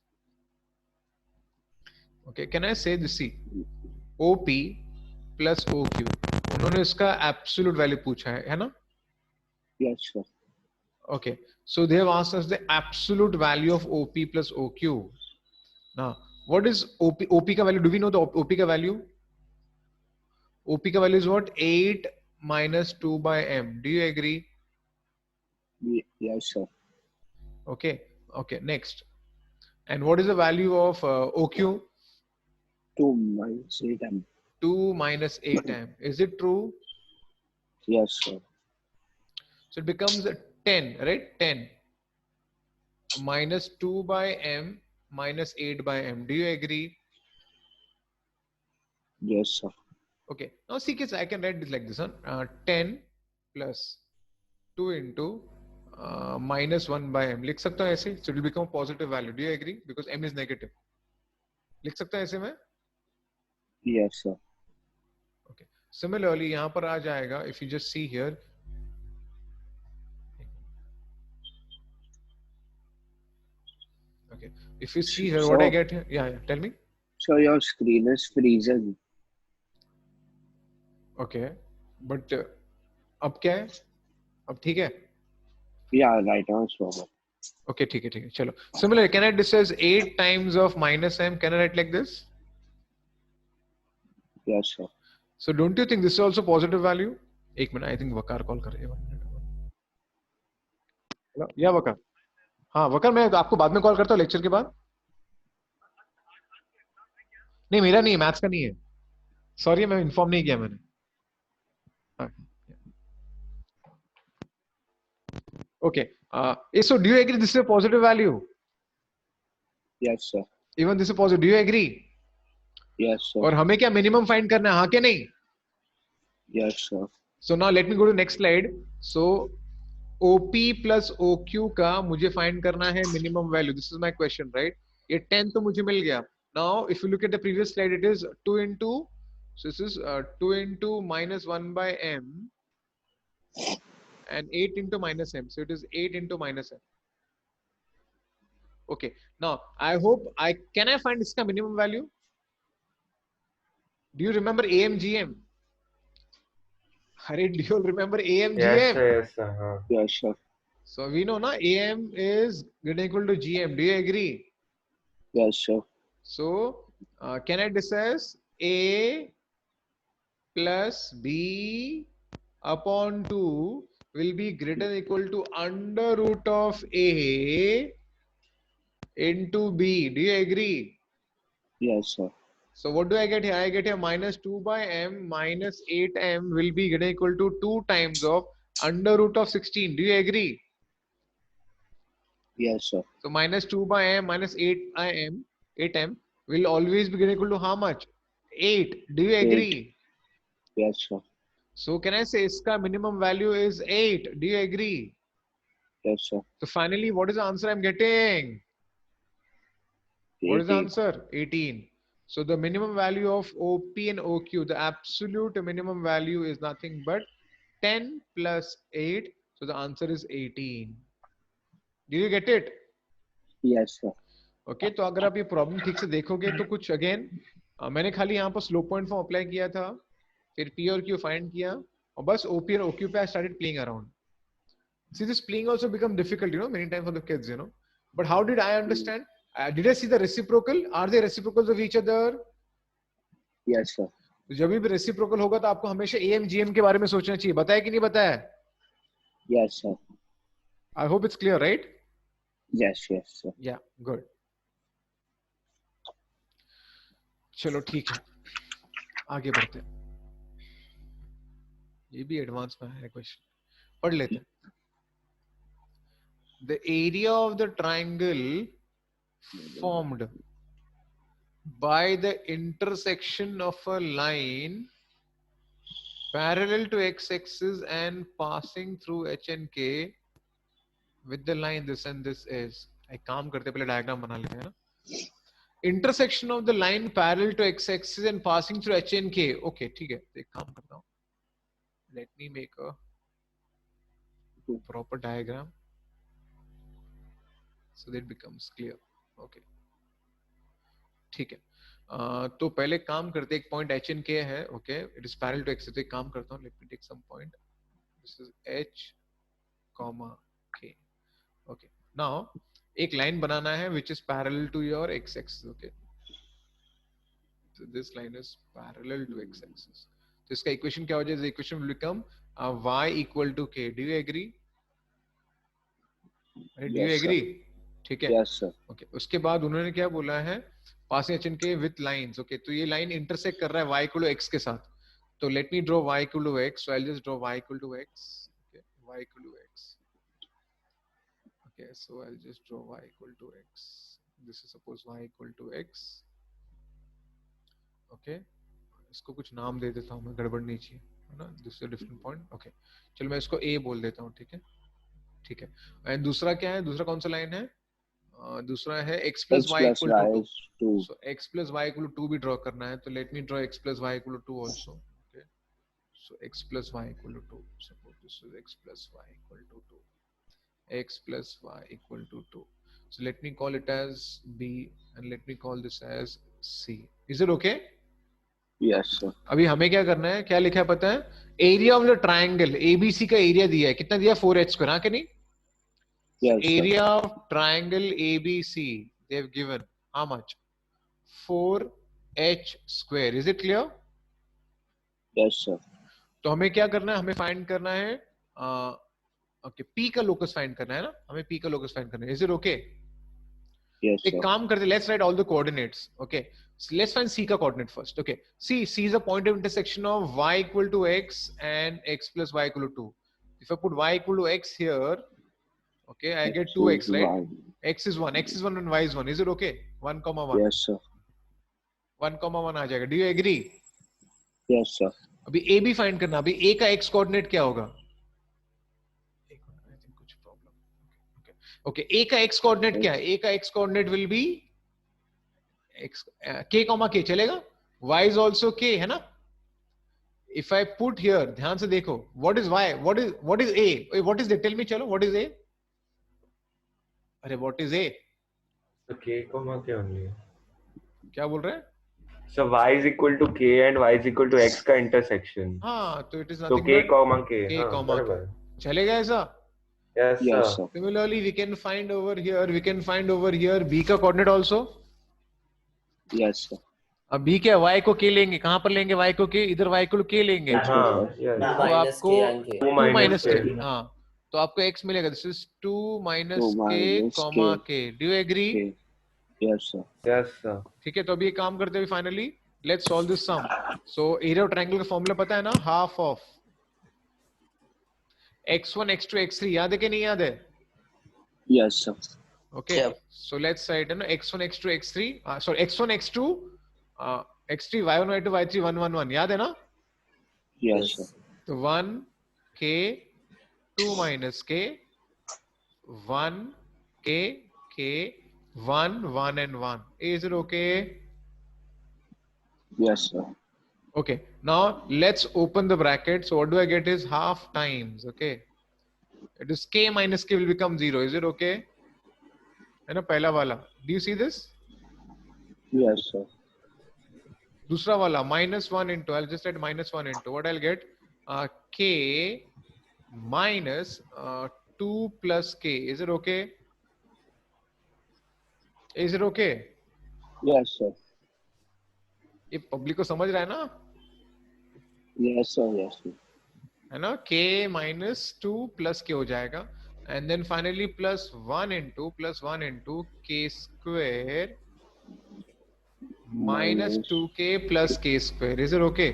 A: okay, can I say this? See, OP plus OQ उन्होंने इसका absolute value पूछा है ना?
C: Yes, sir.
A: Okay, so they have asked us the absolute value of OP plus OQ. Now, what is OP? OP का value? Do we know the OP का value? OP का value is what? 8 minus 2 by m. Do you agree?
C: Yes, sir.
A: Okay. Okay. Next. And what is the value of OQ?
C: 2 minus 8m.
A: 2 minus 8m. Is it true?
C: Yes, sir.
A: So it becomes 10, right? 10 minus 2 by m minus 8 by m. Do you agree?
C: Yes, sir.
A: Okay. Now see kids, I can write this like this. 10 plus 2 into minus 1 by m. लिख सकता हूँ ऐसे. So it will become a positive value. Do you agree? Because m is negative. लिख सकता हूँ ऐसे में?
C: Yes, sir.
A: Okay. Similarly, यहाँ पर आ जाएगा. If you just see here. Okay. If you see here, what I get here? Yeah. Tell me.
C: So your screen is freezing.
A: Okay. But अब क्या है? अब ठीक है?
C: Yeah, right now it's normal.
A: Okay, ठीक है. चलो. Similarly, can I write this as 8 times of minus m? Can I write like this?
C: Yes, sir.
A: So don't you think this is also positive value? एक minute, I think Waqar call कर रही है. Hello? या वकार. हाँ वकार, मैं आपको बाद में कॉल करता हूँ लेक्चर के बाद. नहीं मेरा नहीं है, मैथ्स का नहीं है. सॉरी मैं इन्फॉर्म नहीं किया मैंने. Okay. So do you agree this is a positive value?
C: Yes, sir.
A: Even this is positive. Do you agree?
C: Yes, sir.
A: और हमें क्या मिनिमम फाइंड करना है, हाँ क्या नहीं?
C: Yes, sir.
A: So now let me go to next slide. So OP plus OQ का मुझे फाइंड करना है minimum value. This is my question, right? ये 10 तो मुझे मिल गया. Now if you look at the previous slide, it is 2 into, so this is 2 into minus 1 by m and 8 into minus m. So it is 8 into minus m. Okay. Now I hope can I find इसका minimum value? Do you remember AMGM? Harry, do you remember AMGM?
E: Yes, sir. Yes, sir.
C: Yes, sir.
A: So we know na AM is greater than equal to GM. Do you agree?
C: Yes, sir.
A: So can I this as A plus B upon 2 will be greater than equal to under root of A into B. Do you agree?
C: Yes, sir.
A: So what do I get here? I get here minus 2 by m minus 8m will be greater than equal to 2 times of under root of 16. Do you agree?
C: Yes, sir.
A: So minus 2 by m minus 8m will always be greater than equal to how much? 8. Do you agree?
C: Yes, sir.
A: So can I say iska minimum value is 8? Do you agree?
C: Yes, sir.
A: So finally, what is the answer I'm getting? What is the
C: 18.
A: answer? 18. So the minimum value of OP and OQ, the absolute minimum value is nothing but 10 plus 8. So the answer is 18. Did you get it?
C: Yes, sir.
A: Okay, तो अगर आप ये problem ठीक से देखोगे तो कुछ again मैंने खाली यहाँ पर स्लोप पॉइंट फॉर्म अप्लाई किया था, फिर P और Q फाइंड किया और बस OP और OQ पे I started playing around. See, this playing also become difficult, you know, many times for the kids, you know. But how did I understand? Did I see the reciprocal? Are they reciprocals of each other?
C: Yes, sir.
A: जब भी reciprocal होगा तो आपको हमेशा AMGM के बारे में सोचना चाहिए. बताया कि नहीं बताया?
C: Yes, sir.
A: I hope it's clear, right?
C: Yes, yes, sir.
A: Yeah, good. चलो ठीक है, आगे बढ़ते हैं. ये भी एडवांस में है क्वेश्चन, पढ़ लेते हैं. The area of the triangle formed by the intersection of a line parallel to x-axis and passing through H and K with the line this and this is. एक काम करते पहले डायग्राम बना लेते हैं ना. Intersection of the line parallel to x-axis and passing through H and K. Okay, ठीक है. एक काम करता हूँ. Let me make a proper diagram so that it becomes clear. Okay. ठीक है. तो पहले काम करते, एक पॉइंट H and K है. Okay, it is parallel to x. तो एक काम करता हूँ, let me take some point. This is H, K. Okay, now एक लाइन बनाना है which is parallel to your x axis. Okay, so this line is parallel to x axis. तो इसका इक्वेशन क्या हो जाएगा? Equation will become y equal to k. Do you agree? अरे do you
C: Yes, sir.
A: Agree? ठीक है.
C: Yes, sir.
A: Okay, उसके बाद उन्होंने क्या बोला है? पासिंग एच के विथ लाइंस. ओके, तो ये लाइन इंटरसेक्ट कर रहा है y इक्वल टू x के साथ. तो let me draw y equal to x. So I will just draw y equal to x. Okay, y equal to x. Okay, so I'll just draw y equal to x. This is suppose y equal to x. Okay, इसको कुछ नाम दे देता हूँ मैं, गड़बड़ नहीं चाहिए, है ना? This is different point. Okay, चलो मैं इसको a बोल देता हूँ. ठीक है, ठीक है. एंड दूसरा क्या है? दूसरा कौन सा लाइन है? दूसरा है x plus
C: X
A: y
C: plus
A: equal
C: y
A: to 2.
C: is 2.
A: So x plus y equal to 2 भी draw करना है. तो let me draw x plus y equal to 2 also. Okay, so x plus y equal to 2. Suppose this is x plus y equal to 2. X plus y equal to 2. So let me call it as B and let me call this as C. Is it okay?
C: Yes, sir.
A: अभी हमें क्या करना है? क्या लिखा है पता है? Area of the triangle ABC का एरिया दिया है. कितना दिया? 4h square. हाँ कि नहीं?
C: Yes, sir.
A: Area of triangle ABC they have given how much? 4h square. Is it clear?
C: Yes, sir.
A: तो हमें क्या करना है? हमें फाइंड करना है ओके P का लोकस फाइंड करना है ना? हमें P का लोकस फाइंड करना है. Is it okay?
C: Yes,
A: एक
C: sir.
A: काम करते, let's write all the coordinates. Okay, so let's find C का coordinate first. Okay, C is a point of intersection of y equal to x and x plus y equal to 2. If I put y equal to x here, okay, I get 2x, right?
C: One.
A: X is 1 and y is 1. Is it okay? 1 comma 1.
C: Yes, sir.
A: 1 comma 1 आ जाएगा. Do you agree?
C: Yes, sir.
A: अभी a भी find करना. अभी a का x coordinate क्या होगा? I think कुछ problem. Okay, a का x कोऑर्डिनेट क्या है? a का x coordinate will be x k comma k. चलेगा? y is also k, है ना? If I put here, ध्यान से देखो, what is y? What is a? What is that? Tell me, चलो, what is a? अरे what is a?
E: So k comma k only.
A: क्या बोल रहे हैं?
E: So y is equal to k and y is equal to x का intersection.
A: हाँ, तो it is
E: So
A: nothing
E: k
A: but
E: comma k.
A: k
E: हाँ,
A: comma k.
E: बराबर.
A: चलेगा ऐसा?
E: Yes,
C: Yes,
E: sir.
C: sir.
A: Similarly, we can find over here b का coordinate also.
C: Yes, sir.
A: अब b क्या? y को k लेंगे. कहाँ पर लेंगे y को k? इधर y को k लेंगे.
E: हाँ, yes.
A: तो
D: minus
A: आपको
D: k and k.
E: 2
A: 2
E: minus
A: minus k.
E: k.
A: हाँ, तो आपको x मिलेगा. This is 2 minus
C: 2
A: k
C: minus
A: comma
C: k.
A: k. Do you agree?
C: Okay. Yes, sir.
E: Yes, sir.
A: ठीक है, तो अभी एक काम करते हैं finally. Let's solve this sum. So area of triangle का फॉर्मूला पता है ना? Half of x1 x2 x3. याद है कि नहीं याद है?
C: Yes, sir.
A: Okay,
B: Yep.
A: so let's write x1 x2 x3 sorry x1 x2 x3 y1 y2 y3 1 1 1. याद है ना?
C: Yes, sir.
A: तो 1 k 2 minus k 1 k k 1 1 and 1. Is it okay?
C: Yes, sir.
A: Okay, now let's open the bracket. So what do I get is half times. Okay, it is k minus k will become 0. Is it okay? है ना पहला वाला? Do you see this?
C: Yes, sir.
A: दूसरा वाला -1 into, I'll just write -1 into, what I'll get? K minus 2 plus k. Is it okay? Is it okay?
C: Yes, sir.
A: ये public को समझ रहा है ना?
C: Yes, sir. Yes, sir.
A: है ना? k minus 2 plus k हो जाएगा. And then finally plus 1 into k square minus 2k plus k square. Is it okay?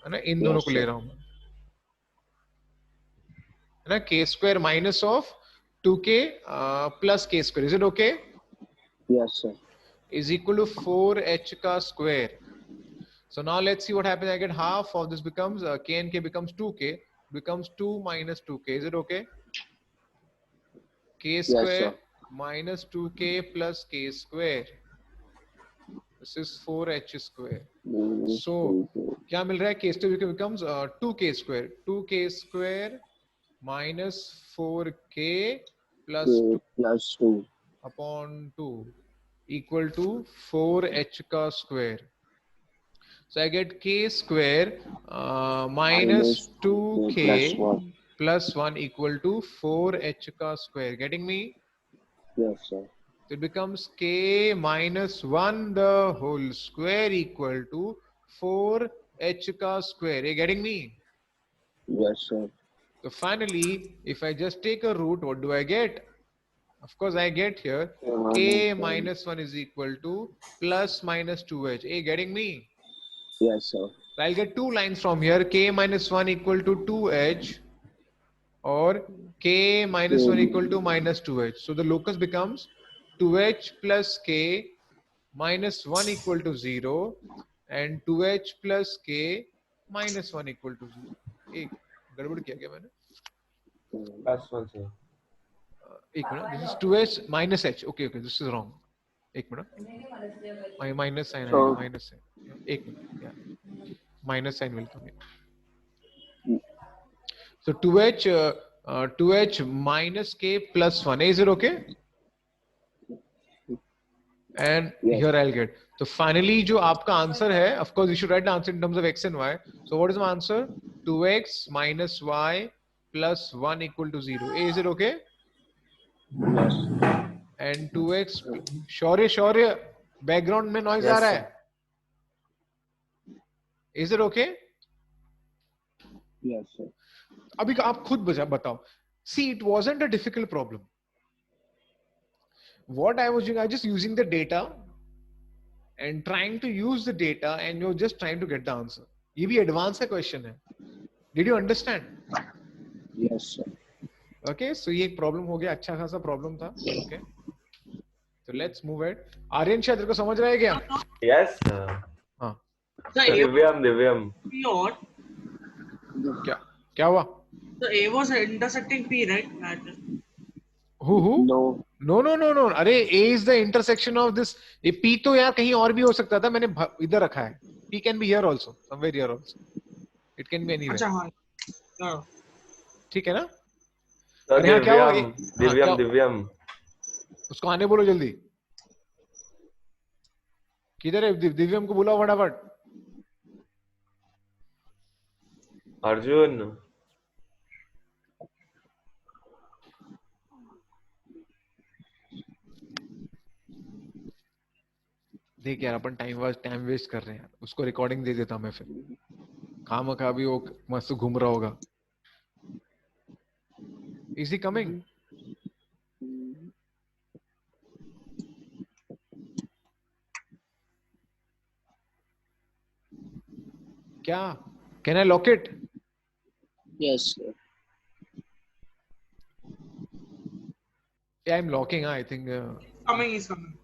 A: है ना? इन दोनों को ले रहा हूं मैं, है ना? k square minus of 2k plus k square. Is it okay?
C: Yes, sir.
A: Is equal to 4h ka square. So now let's see what happens. I get half of this becomes k and k becomes 2k, becomes 2 minus 2k. Is it okay? K square
C: sir.
A: minus 2k plus k square. This is 4h square.
C: Minus
A: So
C: 2k.
A: क्या मिल रहा है? K square becomes 2k square. 2k square minus 4k plus 2
C: Plus 2.
A: upon 2 equal to 4h ka square. So I get k square minus 2k
C: Plus 1.
A: plus 1 equal to 4h ka square. Getting me?
C: Yes, sir.
A: So it becomes k minus 1 the whole square equal to 4 h ka square. Are you getting me?
C: Yes, sir.
A: So finally, if I just take a root, what do I get? Of course, I get here k minus 1 is equal to plus minus 2h. Are you getting me?
C: Yes, sir.
A: So I'll get two lines from here. K minus 1 equal to 2h or k minus 1 equal to minus 2h. So the locus becomes 2h plus k minus 1 equal to 0 and 2h plus k minus 1 equal to 0. एक गड़बड़ किया क्या मैंने?
E: Plus one, sir.
A: एक minute. This is 2h minus h. Okay, this is wrong. एक minute. My minus sign
C: So-
A: आएगा. Minus sign. एक minute. Yeah. Minus sign will come here. So 2h minus k plus 1. Is it okay? And
C: Yes.
A: here I'll get. So finally जो आपका answer है, of course you should write the answer in terms of x and y. So what is my answer? 2x minus y plus 1 equal to 0. Is it okay?
C: Yes.
A: And 2x Shaurya background में noise आ रहा है. Is it okay?
C: Yes, sir.
A: अभी आप खुद बताओ. See, it wasn't a difficult problem. What I was doing, I was just using the data and trying to use the data and you're just trying to get the answer. ये भी advanced question है. Did you understand?
C: Yes, sir.
A: Okay, so ये एक problem हो गया. अच्छा खासा problem था. Okay. So let's move ahead. Aryan शायद तेरे को समझ रहा है क्या?
E: Yes, sir.
A: हाँ.
G: So A
E: Divyam.
G: P or
A: क्या हुआ?
G: so A was intersecting P, right?
A: Who?
C: No.
A: No. अरे A is the intersection of this. ये P तो यार कहीं और भी हो सकता था. मैंने इधर रखा है. P can be here also. Somewhere here also. It can be anywhere.
G: अच्छा हाँ.
A: ठीक है ना?
E: Sir,
A: अरे हाँ, क्या हुआ?
E: Divyam.
A: उसको आने बोलो जल्दी. किधर है दिव्यम को बुलाओ फटाफट.
E: Arjun.
A: देख यार अपन टाइम वेस्ट कर रहे हैं. उसको रिकॉर्डिंग दे देता मैं फिर. खामखा भी वो मस्त घूम रहा होगा. Is he coming? क्या? Can I lock it?
C: Yes, sir.
A: Yeah, I'm locking. I think.
G: Coming is coming.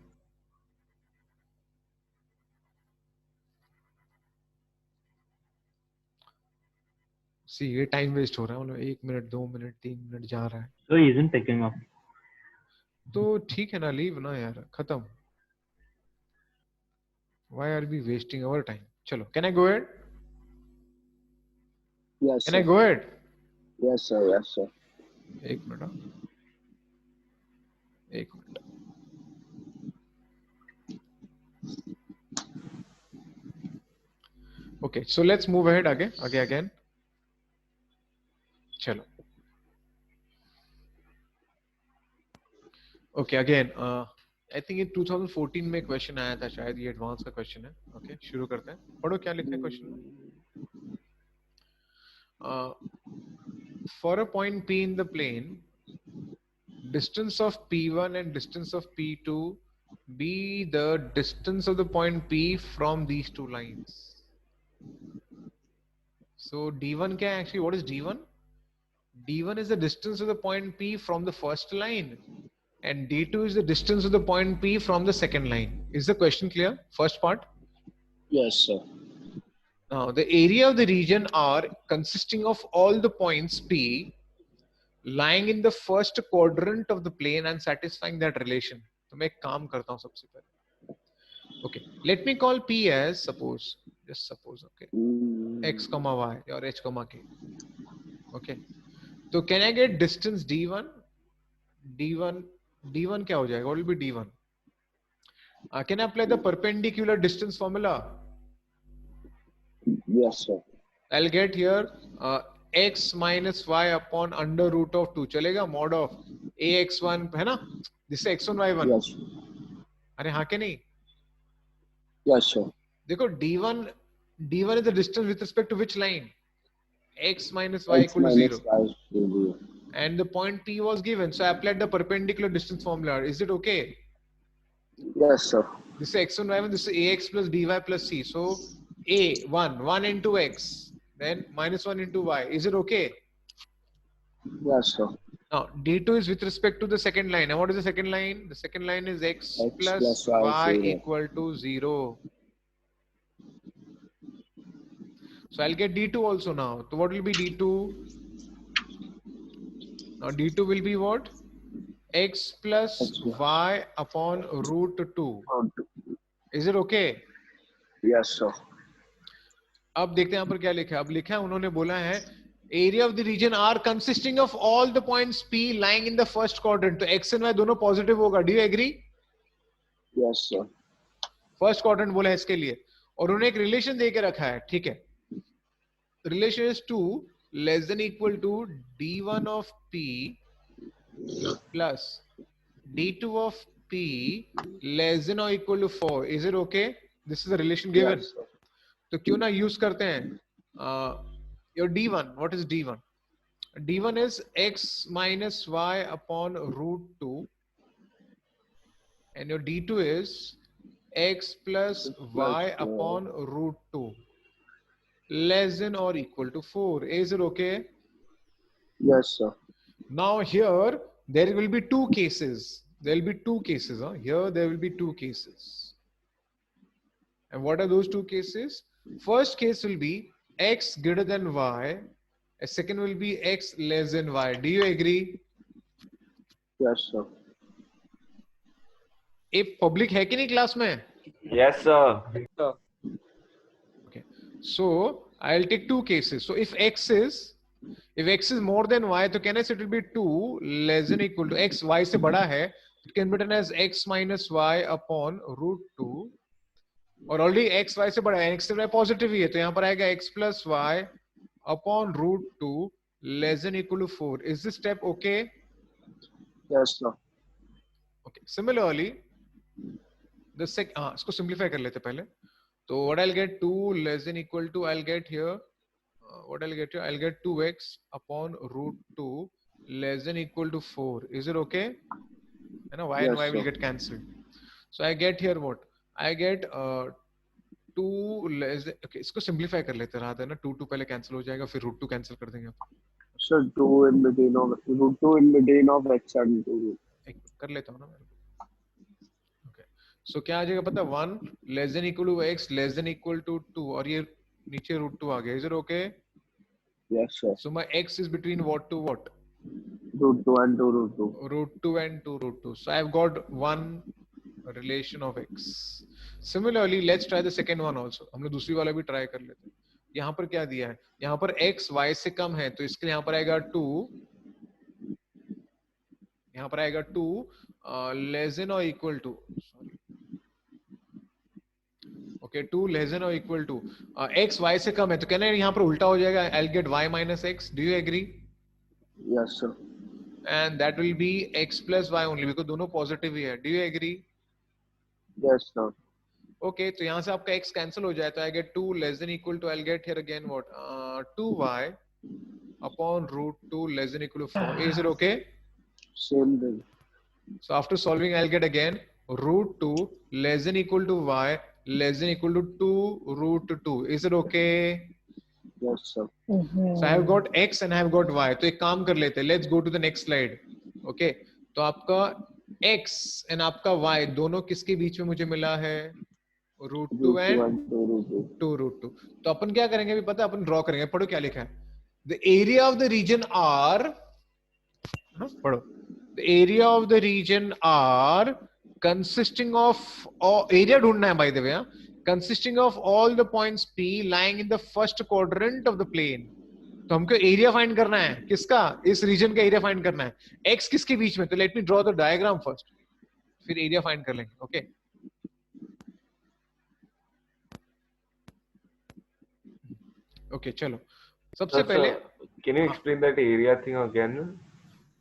A: See, ये टाइम वेस्ट हो रहा है. मतलब 1 मिनट 2 मिनट 3 मिनट जा रहा है.
F: So he isn't picking up.
A: तो ठीक है ना, लीव ना यार, खत्म. Why are we wasting our time? चलो, can I go ahead?
C: Yes,
A: Can I
C: sir.
A: go ahead?
C: Yes, sir. Yes, sir.
A: एक मिनट. एक minute. Okay, so let's move ahead again. चलो. Okay, again. I think in 2014 में question आया था शायद. ये advance का क्वेश्चन है. ओके, शुरू करते हैं. पढ़ो क्या लिखा है क्वेश्चन में. For a point P in the plane, distance of P1 and distance of P2 be the distance of the point P from these two lines. So D1 क्या है actually? What is D1? D1 is the distance of the point P from the first line, and D2 is the distance of the point P from the second line. Is the question clear? First part.
C: Yes, sir.
A: Now, the area of the region R consisting of all the points P lying in the first quadrant of the plane and satisfying that relation. तो मैं एक काम करता हूँ सबसे पहले. Okay, let me call P as just suppose, okay, x comma y or h comma k. Okay, तो can I get distance D1? D1 क्या हो जाएगा? What will be D1? Can I apply the perpendicular distance formula?
C: Yes, sir.
A: I'll get here x minus y upon under root of 2. चलेगा? Mod of ax1 है ना? This is x1 y1.
C: Yes.
A: अरे हाँ के नहीं?
C: Yes, sir.
A: देखो D1 D1 is the distance with respect to which line? X minus y
C: X
A: equal to
C: minus
A: 0.
C: y is equal to 0.
A: And the point P was given. So I applied the perpendicular distance formula. Is it okay?
C: Yes, sir.
A: This is x1, y1. This is ax plus dy plus c. So a 1 into x, then minus 1 into y. Is it okay?
C: Yes, sir.
A: Now d2 is with respect to the second line. And what is the second line? The second line is x
C: X
A: plus
C: plus y
A: y
C: 0.
A: equal to 0. So I'll get d2 also now. So what will be d2? Now d2 will be what? X plus
C: X plus
A: y upon root 2. Is it okay?
C: Yes, sir.
A: अब देखते हैं यहाँ पर क्या लिखा है. अब लिखा है, उन्होंने बोला है area of the region R consisting of all the points P lying in the first quadrant. तो x and y दोनों positive होगा. Do you agree?
C: Yes, sir.
A: First quadrant बोला है इसके लिए, और उन्होंने एक रिलेशन दे के रखा है. ठीक है, relation is 2 less than equal to d1 of p plus d2 of p less than और equal to 4. Is it okay? This is the relation given.
C: Yes, sir.
A: तो क्यों ना यूज करते हैं your d1. What is d1? d1 is x minus y upon root 2 and your d2 is x plus y upon root 2 less than or equal to 4. Is it okay?
C: Yes, sir.
A: Now here there will be two cases. There will be two cases. Here there will be two cases. And what are those two cases? First case will be x greater than y. A second will be x less than y. Do you agree?
C: Yes, sir.
A: ये public है कि नहीं class में?
E: Yes, sir.
A: Okay. So I'll take two cases. So if x is more than y, तो कहने से it will be 2 less than equal to x y से बड़ा है. It can be written as x minus y upon root 2. और already x y से बड़ा है, x से बड़ा पॉजिटिव ही है, तो यहाँ पर आएगा x plus y upon root 2 less than equal to 4. Is this step okay?
C: Yes, sir.
A: Okay. Similarly, the इसको simplify कर लेते पहले. तो what I'll get 2 less than equal to, I'll get here, what I'll get here, I'll get 2x upon root 2 less than equal to 4. Is it okay? You know, y and
C: Yes,
A: y will
C: sir.
A: get cancelled. So I get here what? I get 2 less than, okay, इसको simplify कर लेते हैं. रात है ना, 2 पहले cancel हो जाएगा, फिर root 2 cancel कर देंगे.
C: So 2 in between of root 2 in between of x and 2 root.
A: एक कर लेता हूँ ना मैं. Okay. So क्या आ जाएगा पता? 1 less than equal to x less than equal to 2, और ये नीचे root 2 आ गया. Is it okay?
C: Yes, sir.
A: So my x is between what to what?
C: Root 2 and 2 root 2.
A: Root 2 and 2 root 2. So I've got one relation of x. Similarly, let's try the second one also. हम लोग दूसरी वाला भी try कर लेते हैं. यहाँ पर क्या दिया है? यहाँ पर x y से कम है, तो इसके लिए यहाँ पर आएगा 2. यहाँ पर आएगा 2 less than or equal to. Sorry. Okay, 2 less than or equal to x y से कम है, तो कहना है यहाँ पर उल्टा हो जाएगा. I'll get y minus x. Do you agree?
C: Yes, sir.
A: And that will be x plus y only because दोनों positive ही है. Do you agree?
C: Yes, sir.
A: Okay, तो यहाँ से आपका x cancel हो जाए, तो I get 2 less than equal to, I'll get here again what? 2y upon root 2 less than equal to 4. Is it okay?
C: Same thing.
A: So after solving, I'll get again root 2 less than equal to y less than equal to 2 root 2. Is it okay?
C: Yes, sir.
A: So I have got x and I have got y. तो एक काम कर लेते हैं. Let's go to the next slide. Okay. तो आपका x and आपका y दोनों किसके बीच में मुझे मिला है? root 2
C: Root 2
A: and
C: and 2 root 2.
A: 2 root 2. तो अपन क्या करेंगे अभी पता है? अपन ड्रॉ करेंगे. पढ़ो क्या लिखा है. The area of the region R, पढ़ो. The area of the region R consisting of area ढूंढना है by the way, consisting of all the points P lying in the first quadrant of the plane. तो हमको area find करना है. किसका? इस reason का एरिया फाइंड करना है. एक्स किसके बीच में? तो let me draw the diagram first, फिर एरिया फाइंड कर लेंगे. ओके ओके चलो सबसे
E: Sir,
A: पहले
E: can you explain that area thing again?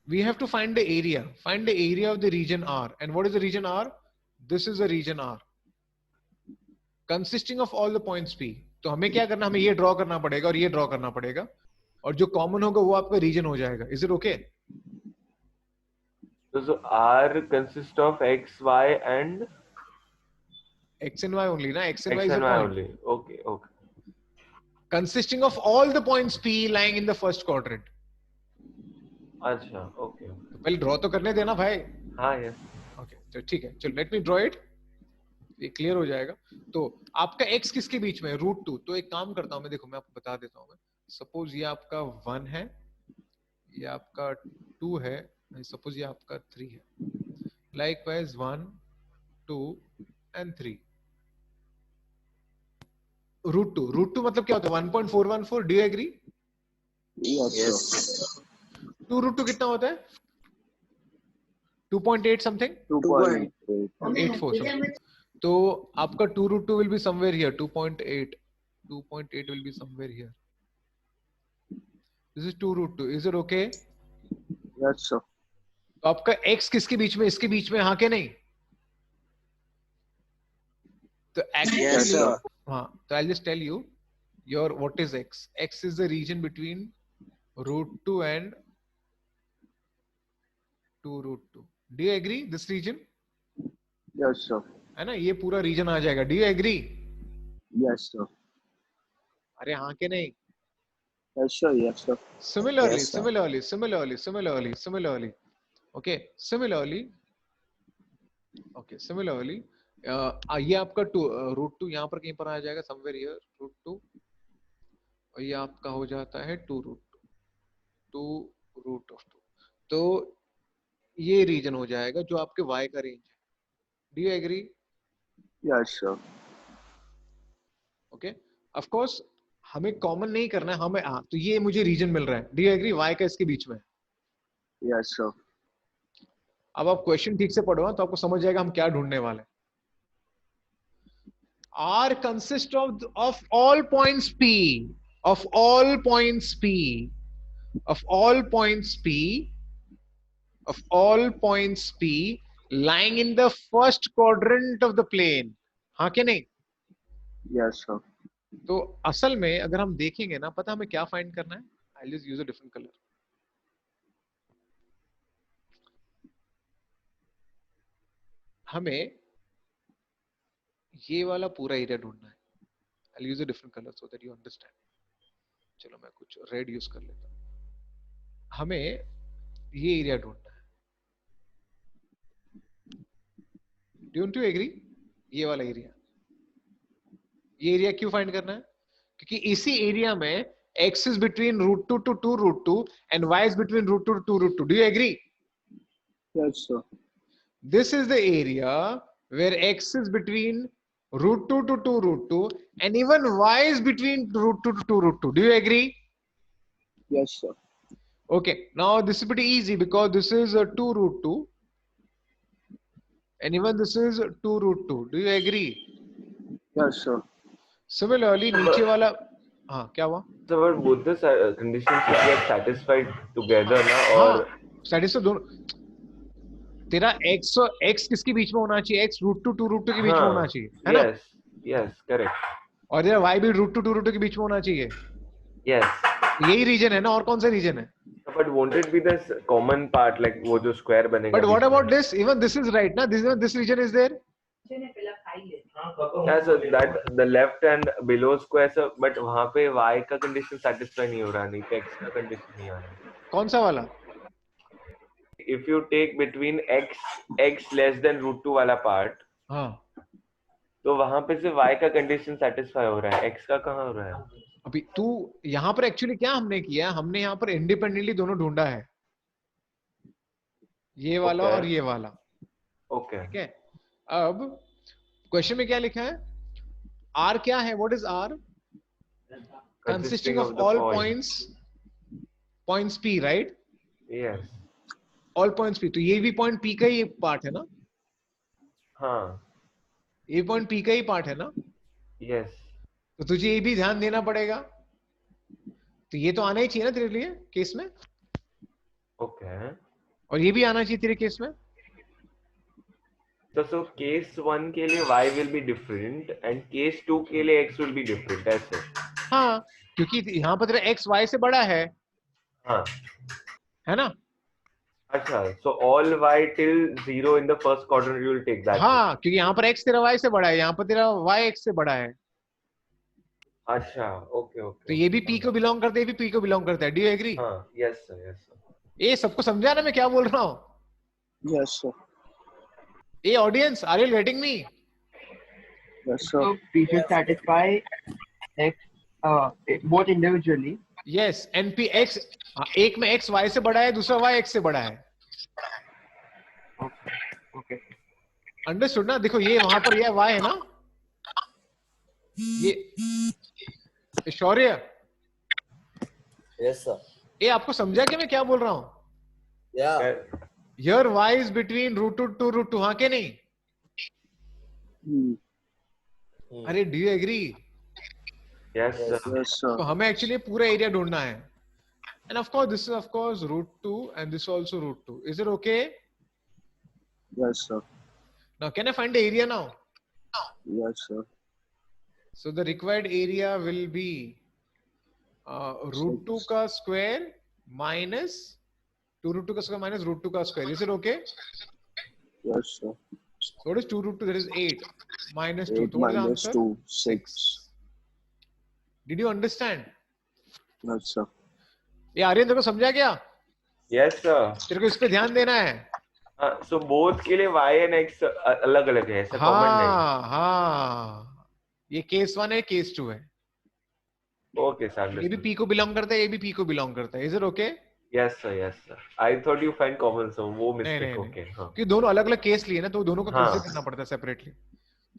A: we have to find the area of the region R. And what is the region R? This is the region R consisting of all the points P. तो हमें क्या करना, हमें ये draw करना पड़ेगा और ये ड्रॉ करना पड़ेगा, और जो कॉमन होगा वो आपका रीजन हो जाएगा. Is it okay?
E: So R consists of X, Y and
A: X and Y only ना, X and Y
E: X
A: is a
E: and Y
A: point
E: only. Okay, okay.
A: consisting of all the points P lying in the first quadrant.
E: अच्छा, okay.
A: तो पहले draw तो करने देना भाई.
E: हाँ, yes.
A: Okay तो ठीक है, चलो लेट मी ड्रॉ इट, ये क्लियर हो जाएगा. तो आपका x किसके बीच में है? √2. तो एक काम करता हूं मैं, देखो मैं आपको बता देता हूं. मैं सपोज ये आपका 1 है, ये आपका 2 है, सपोज ये आपका 3 है. Likewise 1, 2 and 3. √2 मतलब क्या होता है? 1.414. Do you agree?
C: Yes.
A: 2 √2 कितना होता है? 2.8 समथिंग, 84 something. तो आपका 2 √2 will be somewhere here. 2.8 will be somewhere here. This is 2 √2. Is it okay?
C: Yes, sir.
A: तो आपका x किसके बीच में? इसके बीच में, हाँ के नहीं? तो actually,
B: Yes, sir.
A: हाँ, तो I'll just tell you your what is x. X is the region between √2 and 2 √2. Do you agree? This region
C: Yes, sir.
A: है ना, ये पूरा रीजन आ जाएगा. Do you agree?
C: Yes, sir.
A: अरे हाँ के नहीं?
C: Yes, sir. Yes, sir.
A: Similarly,
B: Yes, sir.
A: similarly. Okay, similarly. ये आपका √2 यहाँ पर कहीं पर आ जाएगा, somewhere here √2, और ये आपका हो जाता है 2 √2. तो ये रीजन हो जाएगा जो आपके y का रेंज है. Do you agree?
C: Yes, sir.
A: Okay, of course हमें कॉमन नहीं करना है, हमें तो ये मुझे रीजन मिल रहा है. Do you agree? y का इसके बीच में.
C: Yes, sir.
A: अब आप क्वेश्चन ठीक से पढ़ो तो आपको समझ जाएगा हम क्या ढूंढने वाले हैं. R consists of all points P, of all points P, of all points P, of all points P lying in the first quadrant of the plane. हाँ के नहीं?
C: Yes, sir.
A: तो असल में अगर हम देखेंगे ना, पता हमें क्या फाइंड करना है? I'll just use a different color. हमें ये वाला पूरा एरिया ढूंढना है. I'll use a different color so that you understand. चलो मैं कुछ रेड यूज कर लेता हूं. हमें ये एरिया ढूंढना है. Don't you agree? ये वाला एरिया, ये एरिया क्यों फाइंड करना है? क्योंकि इसी एरिया में x is between √2 to 2 √2 and y is between √2 to 2 √2. Do you agree?
C: Yes, sir.
A: This is the area where x is between √2 to 2 √2 and even y is between √2 to 2 √2. Do you agree?
C: Yes, sir.
A: Okay, now this is pretty easy because this is 2 √2 and even this is 2 √2. Do you agree?
C: Yes, sir.
A: Similarly, नीचे वाला, हाँ क्या हुआ?
E: So, but both the conditions should get satisfied together, ना? और
A: satisfied दोनों. तेरा x किसके बीच में होना चाहिए? x √2 2 √2 के बीच में
E: हाँ,
A: होना चाहिए, है ना?
E: yes, yes, correct.
A: और तेरा y भी √2 2 √2 के बीच में होना चाहिए.
E: Yes.
A: यही रीजन है ना, और कौन सा रीजन है?
E: But won't it be this common part, like वो जो square बनेगा?
A: But what
E: बीच में?
A: about this? Even this is right ना? This region is there.
E: Yeah, so that the left and below square, so but वहाँ पे y का condition satisfy नहीं हो रहा, नहीं तो x का condition नहीं आ रहा.
A: कौन सा वाला?
E: If you take between x less than √2 वाला part,
A: हाँ,
E: तो वहाँ पे सिर्फ y का condition satisfy हो रहा है, x का कहाँ हो रहा है?
A: अभी तू यहाँ पर एक्चुअली क्या हमने किया, हमने यहाँ पर इंडिपेंडेंटली दोनों ढूंढा है, ये वाला
E: Okay.
A: और ये वाला.
E: Okay.
A: ठीक है. अब क्वेश्चन में क्या लिखा है? R क्या है? What is R? Consisting of
E: the
A: all
E: points.
A: points P, right?
E: Yes.
A: All points P. तो ये भी पॉइंट P का ही पार्ट है ना?
E: हाँ.
A: ये पॉइंट P का ही पार्ट है ना?
E: Yes.
A: तो तुझे ये भी ध्यान देना पड़ेगा. तो ये तो आना ही चाहिए ना तेरे लिए केस में,
E: Okay.
A: और ये भी आना चाहिए तेरे केस में.
E: So case 1 के लिए y will be different and case 2 के लिए x will be different. That's it.
A: हाँ, क्योंकि यहाँ पर तेरा x y से बड़ा है
E: हाँ.
A: ना?
E: अच्छा. So all y till 0 in the first quadrant you will take that.
A: हाँ, क्योंकि यहाँ पर x तेरा y से बड़ा है, यहाँ पर तेरा y x से बड़ा है.
E: अच्छा. Okay. Okay.
A: तो ये भी p को बिलोंग करता है, ये भी p को बिलोंग करता है. Do you agree?
E: हाँ. Yes sir. Yes sir.
A: ये सबको समझा ना मैं क्या बोल रहा हूँ?
C: Yes, sir.
A: ये audience, are you getting me?
C: Yes, sir.
F: So P should satisfy X both individually.
A: Yes, np x, एक में x y से बड़ा है, दूसरा y x से बड़ा है.
F: Okay.
A: अंडरस्टूड ना? देखो ये वहां पर ये y है ना, ये शौर्य,
D: Yes, sir.
A: ये आपको समझा कि मैं क्या बोल रहा हूँ?
D: Yeah.
A: Here y is between √2 to √2, हाँ के नहीं? अरे do you agree?
E: Yes sir.
C: Yes, sir.
A: तो हमें एक्चुअली पूरा एरिया ढूंढना है. End of course this is of course √2 and this also √2. Is it okay?
C: Yes, sir.
A: Now can I find the area now?
C: Yes, sir.
A: So the required area will be √2 का square minus 2 √2 का square minus √2 का square. Is it okay?
C: Yes, sir.
A: So what is 2 √2? That is 8 minus 2.
C: 8
A: So what is the
C: minus
A: answer?
C: 2, 6.
A: Did you understand?
C: Yes, sir.
A: ये आर्यन तेरे को समझा क्या?
E: Yes sir.
A: तेरे को इस पे ध्यान देना है.
E: So both के लिए y and x अलग अलग है, ऐसा कॉमन नहीं.
A: हाँ, ये केस 1 है, केस 2 है.
E: Okay sir.
A: ये भी p को बिलोंग करता है, ये भी p को बिलोंग करता है. Is it okay?
E: Yes sir. Yes sir. I thought you find common, so वो
A: नहीं
E: mistake.
A: नहीं
E: Okay. हाँ.
A: कि दोनों अलग अलग केस लिए ना, तो दोनों को
E: हाँ.
A: कंसीडर करना पड़ता है सेपरेटली.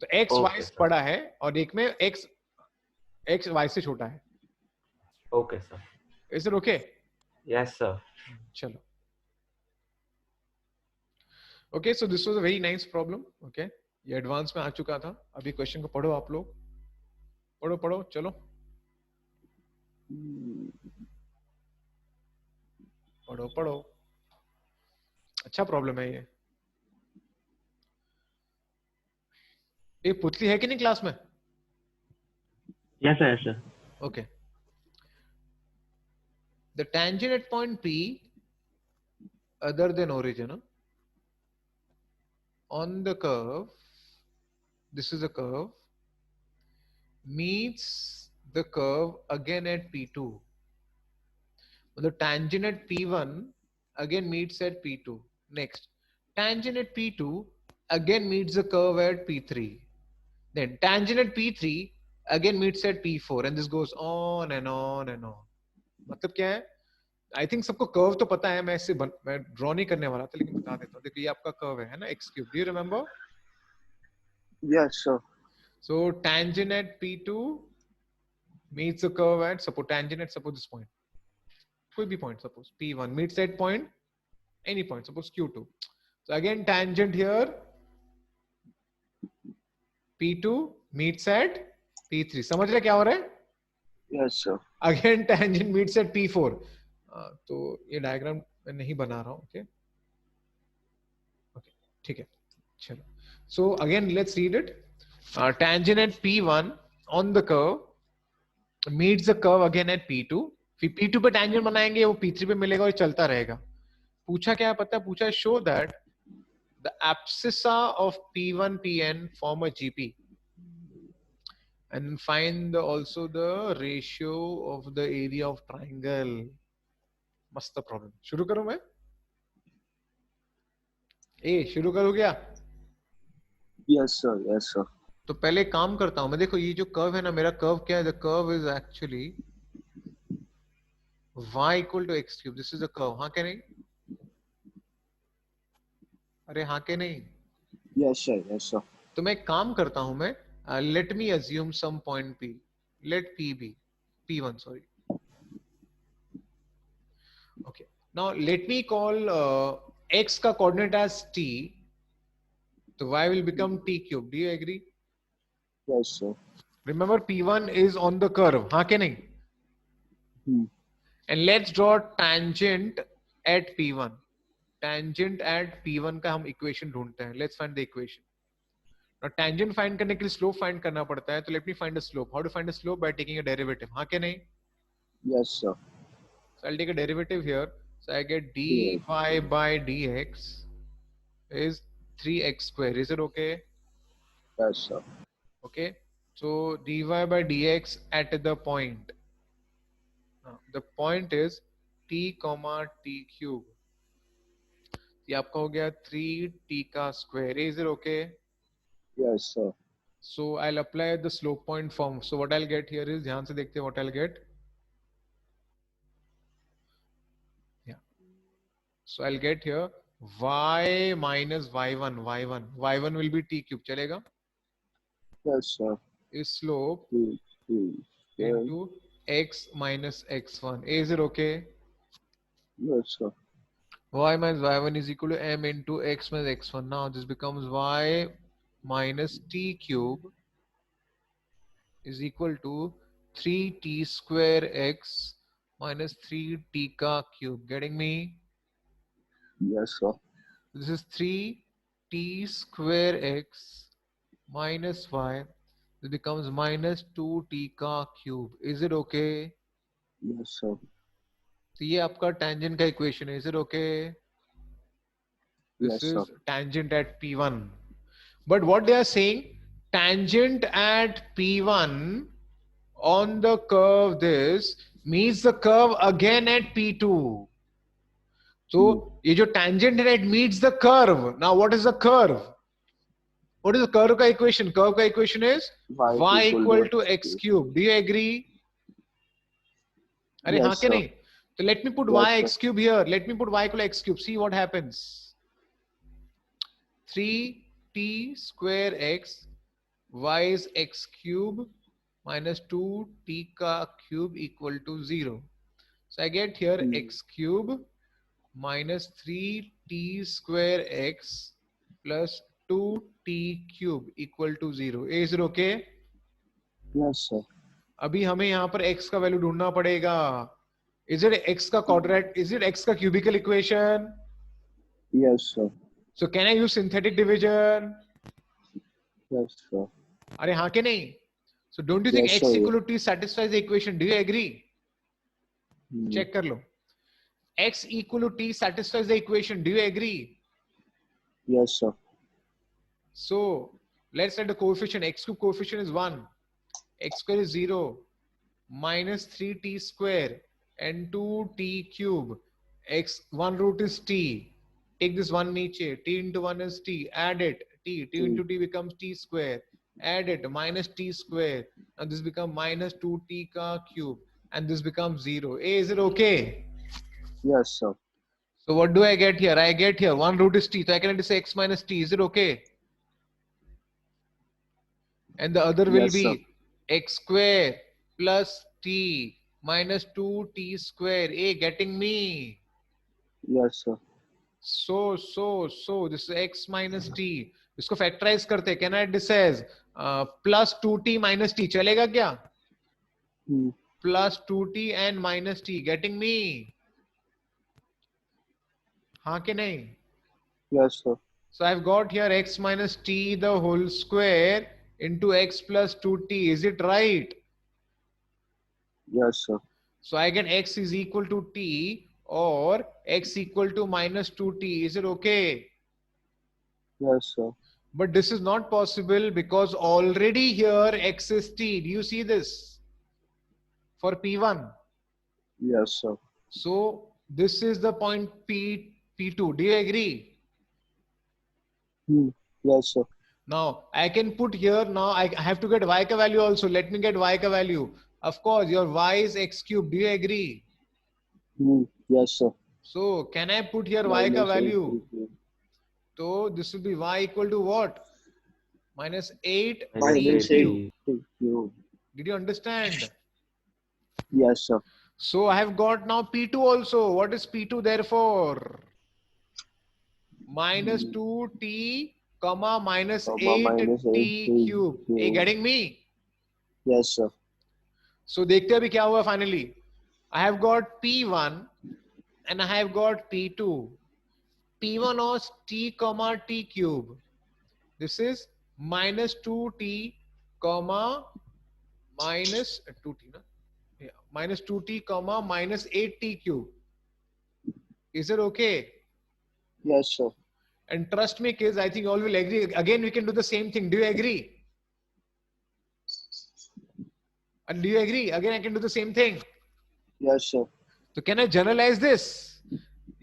A: तो x
E: Okay,
A: y
E: sir.
A: बड़ा है और एक में x y से छोटा है.
E: Okay sir.
A: Is it okay?
E: Yes sir.
A: चलो. Okay, so this was a very nice problem. Okay, ये एडवांस में आ चुका था. अभी क्वेश्चन को पढ़ो आप लोग. पढ़ो चलो. पढ़ो. अच्छा प्रॉब्लम है ये. ये पुतली है कि नहीं क्लास में?
F: Yes, sir. Yes, sir.
A: Okay. The tangent at point P other than origin on the curve, this is a curve, meets the curve again at P2. The tangent at P1 again meets at P2. Next, tangent at P2 again meets the curve at P3. Then tangent at P3 again meets at P4 and this goes on and on and on. मतलब क्या है? I think सबको curve तो पता है. मैं draw नहीं करने वाला था, लेकिन बता देता हूँ. देखो ये आपका कर्व है ना, x cube. Do you remember?
C: Yes, sir.
A: So tangent at P2 meets the curve at, suppose tangent at, suppose this point. कोई भी point, suppose P1 meets that point, any point, suppose Q2. So again tangent here, P2 meets at P3. समझ रहे क्या हो रहा है?
C: Yes, sir.
A: Again tangent meets at P4. तो ये डायग्राम मैं नहीं बना रहा हूँ. ओके ठीक है, चलो. So again let's read it. tangent at P1 on the curve meets the curve again at P2. फिर P2 पे tangent बनाएंगे, वो P3 पे मिलेगा और चलता रहेगा. पूछा क्या है पता है? पूछा show that the abscissa of P1 Pn form a GP and find also the ratio of the area of triangle. मस्त प्रॉब्लम. शुरू करूं मैं? शुरू करूं क्या?
C: Yes, sir. Yes, sir.
A: तो पहले काम करता हूं मैं. देखो ये जो कर्व है ना, मेरा कर्व क्या है? The curve is actually y equal to x cube. This is a curve. हाँ के नहीं? अरे हाँ के नहीं?
C: Yes, sir. Yes, sir.
A: तो मैं एक काम करता हूं मैं. Let me assume some point p. लेट p be p1, sorry. Okay. Now let me call x का coordinate as t. So y will become t cube. Do you agree?
C: Yes, sir.
A: Remember P1 is on the curve. हाँ के नहीं? And let's draw tangent at P1. tangent at P1 का हम equation ढूंढते हैं. Let's find the equation. Now tangent find करने के लिए slope find करना पड़ता है. तो let me find the slope. How to find the slope? By taking a derivative. हाँ क्या नहीं?
C: Yes, sir.
A: So I'll take a derivative here. So I get dy by dx is 3x square. Is it okay?
C: Yes, sir.
A: Okay. So dy by dx at the point. Now, the point is t comma t cube. ये आपका हो गया 3t का square. Is it okay?
C: Yes, sir.
A: So I'll apply the slope point form. So what I'll get here is, ध्यान से देखते हैं what I'll get. Yeah. So I'll get here y minus y1. y1 will be t cube. चलेगा?
C: Yes, sir.
A: Is slope
C: 2
A: into x minus x1. Is it okay?
C: Yes, sir.
A: Y minus y1 is equal to m into x minus x1. Now this becomes y minus t cube is equal to 3t square x minus 3t ka cube. Getting me?
C: Yes, sir.
A: This is 3t square x minus y. This becomes minus 2t ka cube. Is it okay?
C: Yes, sir.
A: तो ये आपका tangent का equation है. Is it okay? This
C: Yes, sir.
A: is tangent at P1. But what they are saying, tangent at P1 on the curve this meets the curve again at P2. So ये जो tangent है, it meets the curve. Now what is the curve? What is the curve का equation? Curve का equation is y equal to x cube. Do you agree? अरे
C: Yes,
A: हाँ क्या
C: sir.
A: नहीं? So let me put
C: Yes,
A: y
C: sir.
A: x cube here. Let me put y equal to x cube. See what happens. 3t square x, y is x cube minus 2t ka cube equal to 0. So I get here x cube minus 3t square x plus 2t cube equal to 0. Is it okay?
C: Yes, sir.
A: अभी हमें यहाँ पर x का value ढूंढना पड़ेगा. Is it x का quadrant? Is it x का cubical equation?
C: Yes, sir.
A: So can I use synthetic division?
C: Yes, sir.
A: अरे हाँ के नहीं? So don't you think
C: Yes,
A: x
C: sir.
A: equal to t satisfies the equation? Do you agree?
C: Hmm.
A: Check कर लो. X equal to t satisfies the equation. Do you agree?
C: Yes, sir.
A: So let's set the coefficient. X cube coefficient is 1. X square is 0. Minus 3t square and 2t cube. X 1 root is t. Take this 1 niche. T into 1 is t. Add it. T into t becomes t square. Add it. Minus t square. Now this becomes minus 2t ka cube. And this becomes 0. Is it okay?
C: Yes, sir.
A: So what do I get here? I get here 1 root is t. So I can say x minus t. Is it okay? And the other will
C: Yes,
A: be
C: sir.
A: x square plus t minus 2t square. Getting me?
C: Yes, sir.
A: So this is x minus t. इसको factorize करते हैं. Can I this as plus 2t minus t? चलेगा क्या?
C: Hmm.
A: Plus 2t and minus t. Getting me? हाँ कि नहीं?
C: Yes, sir.
A: So I've got here x minus t the whole square into x plus 2t. Is it right?
C: Yes, sir.
A: So I get x is equal to t or x equal to minus 2t. Is it okay?
C: Yes, sir.
A: But this is not possible because already here x is t. Do you see this? For P1.
C: Yes, sir.
A: So this is the point P2. Do you agree?
C: Hmm. Yes, sir.
A: Now I can put here, now I have to get y ka value also. Let me get y ka value. Of course, your y is x cube. Do you agree?
C: Hmm. Yes, sir.
A: So can I put here y ka
C: Minus
A: value?
C: 8.
A: So this will be y equal to what? Minus 8
C: Minus
A: t
C: 8.
A: cube.
C: Cube.
A: Did you understand?
C: Yes, sir.
A: So I have got now P2 also. What is P2 therefore? Minus 2t comma minus
C: Comma minus
A: 8t
C: 8t
A: cube. Are you
C: cube.
A: getting me?
C: Yes, sir.
A: So देखते हैं अभी क्या हुआ finally. I have got P1 and I have got P2. P1 of t comma t cube. This is minus 2t comma minus 2t, no? Yeah, minus 2t comma minus 8t cube. Is it okay?
C: Yes, sir.
A: And trust me, kids, I think you all will agree. Again, we can do the same thing. Do you agree? And do you agree? Again, I can do the same thing.
C: Yes, sir.
A: So can I generalize this?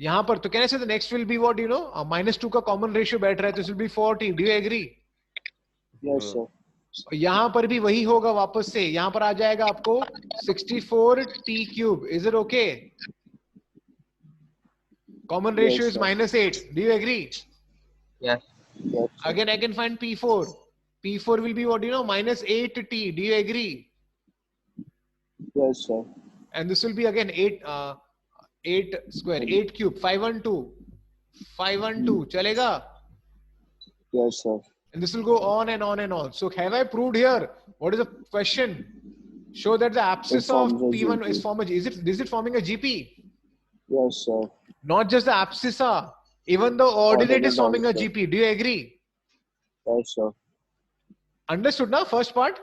A: यहाँ पर तो can I say the next will be what, you know, minus 2 का common ratio बैठ रहा है, तो this will be 40. Do you agree?
C: Yes, sir.
A: यहाँ पर भी वही होगा वापस से. यहाँ पर आ जाएगा आपको 64t cube. Is it okay? Common ratio
C: Yes,
A: is
C: sir.
A: minus 8. Do you agree?
B: Yes.
C: Yes, sir.
A: Again, I can find P4. P4 will be what, you know, minus 8t. Do you agree?
C: Yes, sir.
A: And this will be again 8 square, 8 cube, 512. 512. Chalega?
C: Yes, sir.
A: And this will go on and on and on. So have I proved here? What is the question? Show that the abscess
C: It
A: of
C: forms a
A: P1
C: GP.
A: is forming. Is it forming a GP?
C: Yes, sir.
A: Not just the abscissa. Even the ordinate is
C: Ordinate
A: forming a
C: also.
A: GP. Do you agree?
C: Yes, sir.
A: Understood now? First part?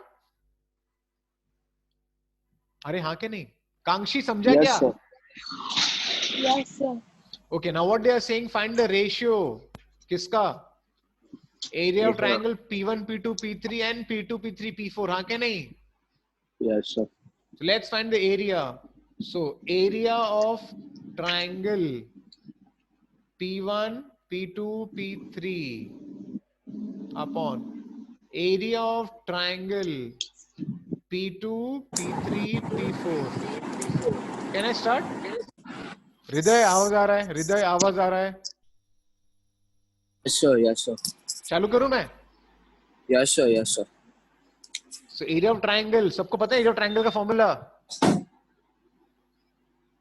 A: अरे हाँ क्या नहीं? कांक्षी समझा
C: Yes,
A: क्या?
C: sir.
H: Yes, sir.
A: Okay, now what they are saying, find the ratio. किसका? Area of triangle P1, P2, P3 and P2, P3, P4. हाँ क्या नहीं?
C: Yes, sir.
A: So let's find the area. So area of triangle P1, P2, P3 upon area of triangle P2, P3, P4. Can I start? हृदय आवाज आ रहा है. हृदय आवाज आ रहा है.
C: Yes, sir. Yes, sir.
A: चालू करूं मैं?
C: Yes, sir. Yes, sir.
A: So area of triangle, सबको पता है area of triangle का formula?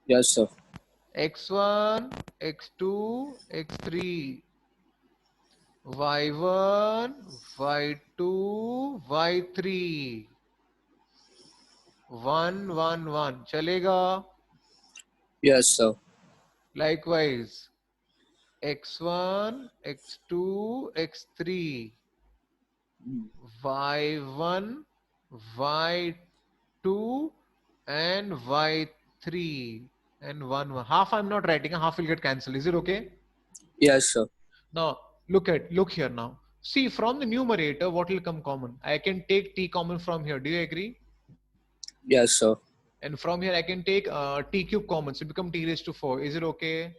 C: Yes, sir.
A: x1, x2, x3, y1, y2, y3, 1, 1, 1. चलेगा?
C: Yes, sir.
A: Likewise, x1, x2, x3, y1, y2 and y3 and 1, 1. Half I'm not writing, half will get cancelled. Is it okay?
C: Yes, sir.
A: Now look here now. See, from the numerator, what will come common? I can take t common from here. Do you agree?
C: Yes, sir.
A: And from here I can take t cube common. So it become t raised to 4. Is it okay?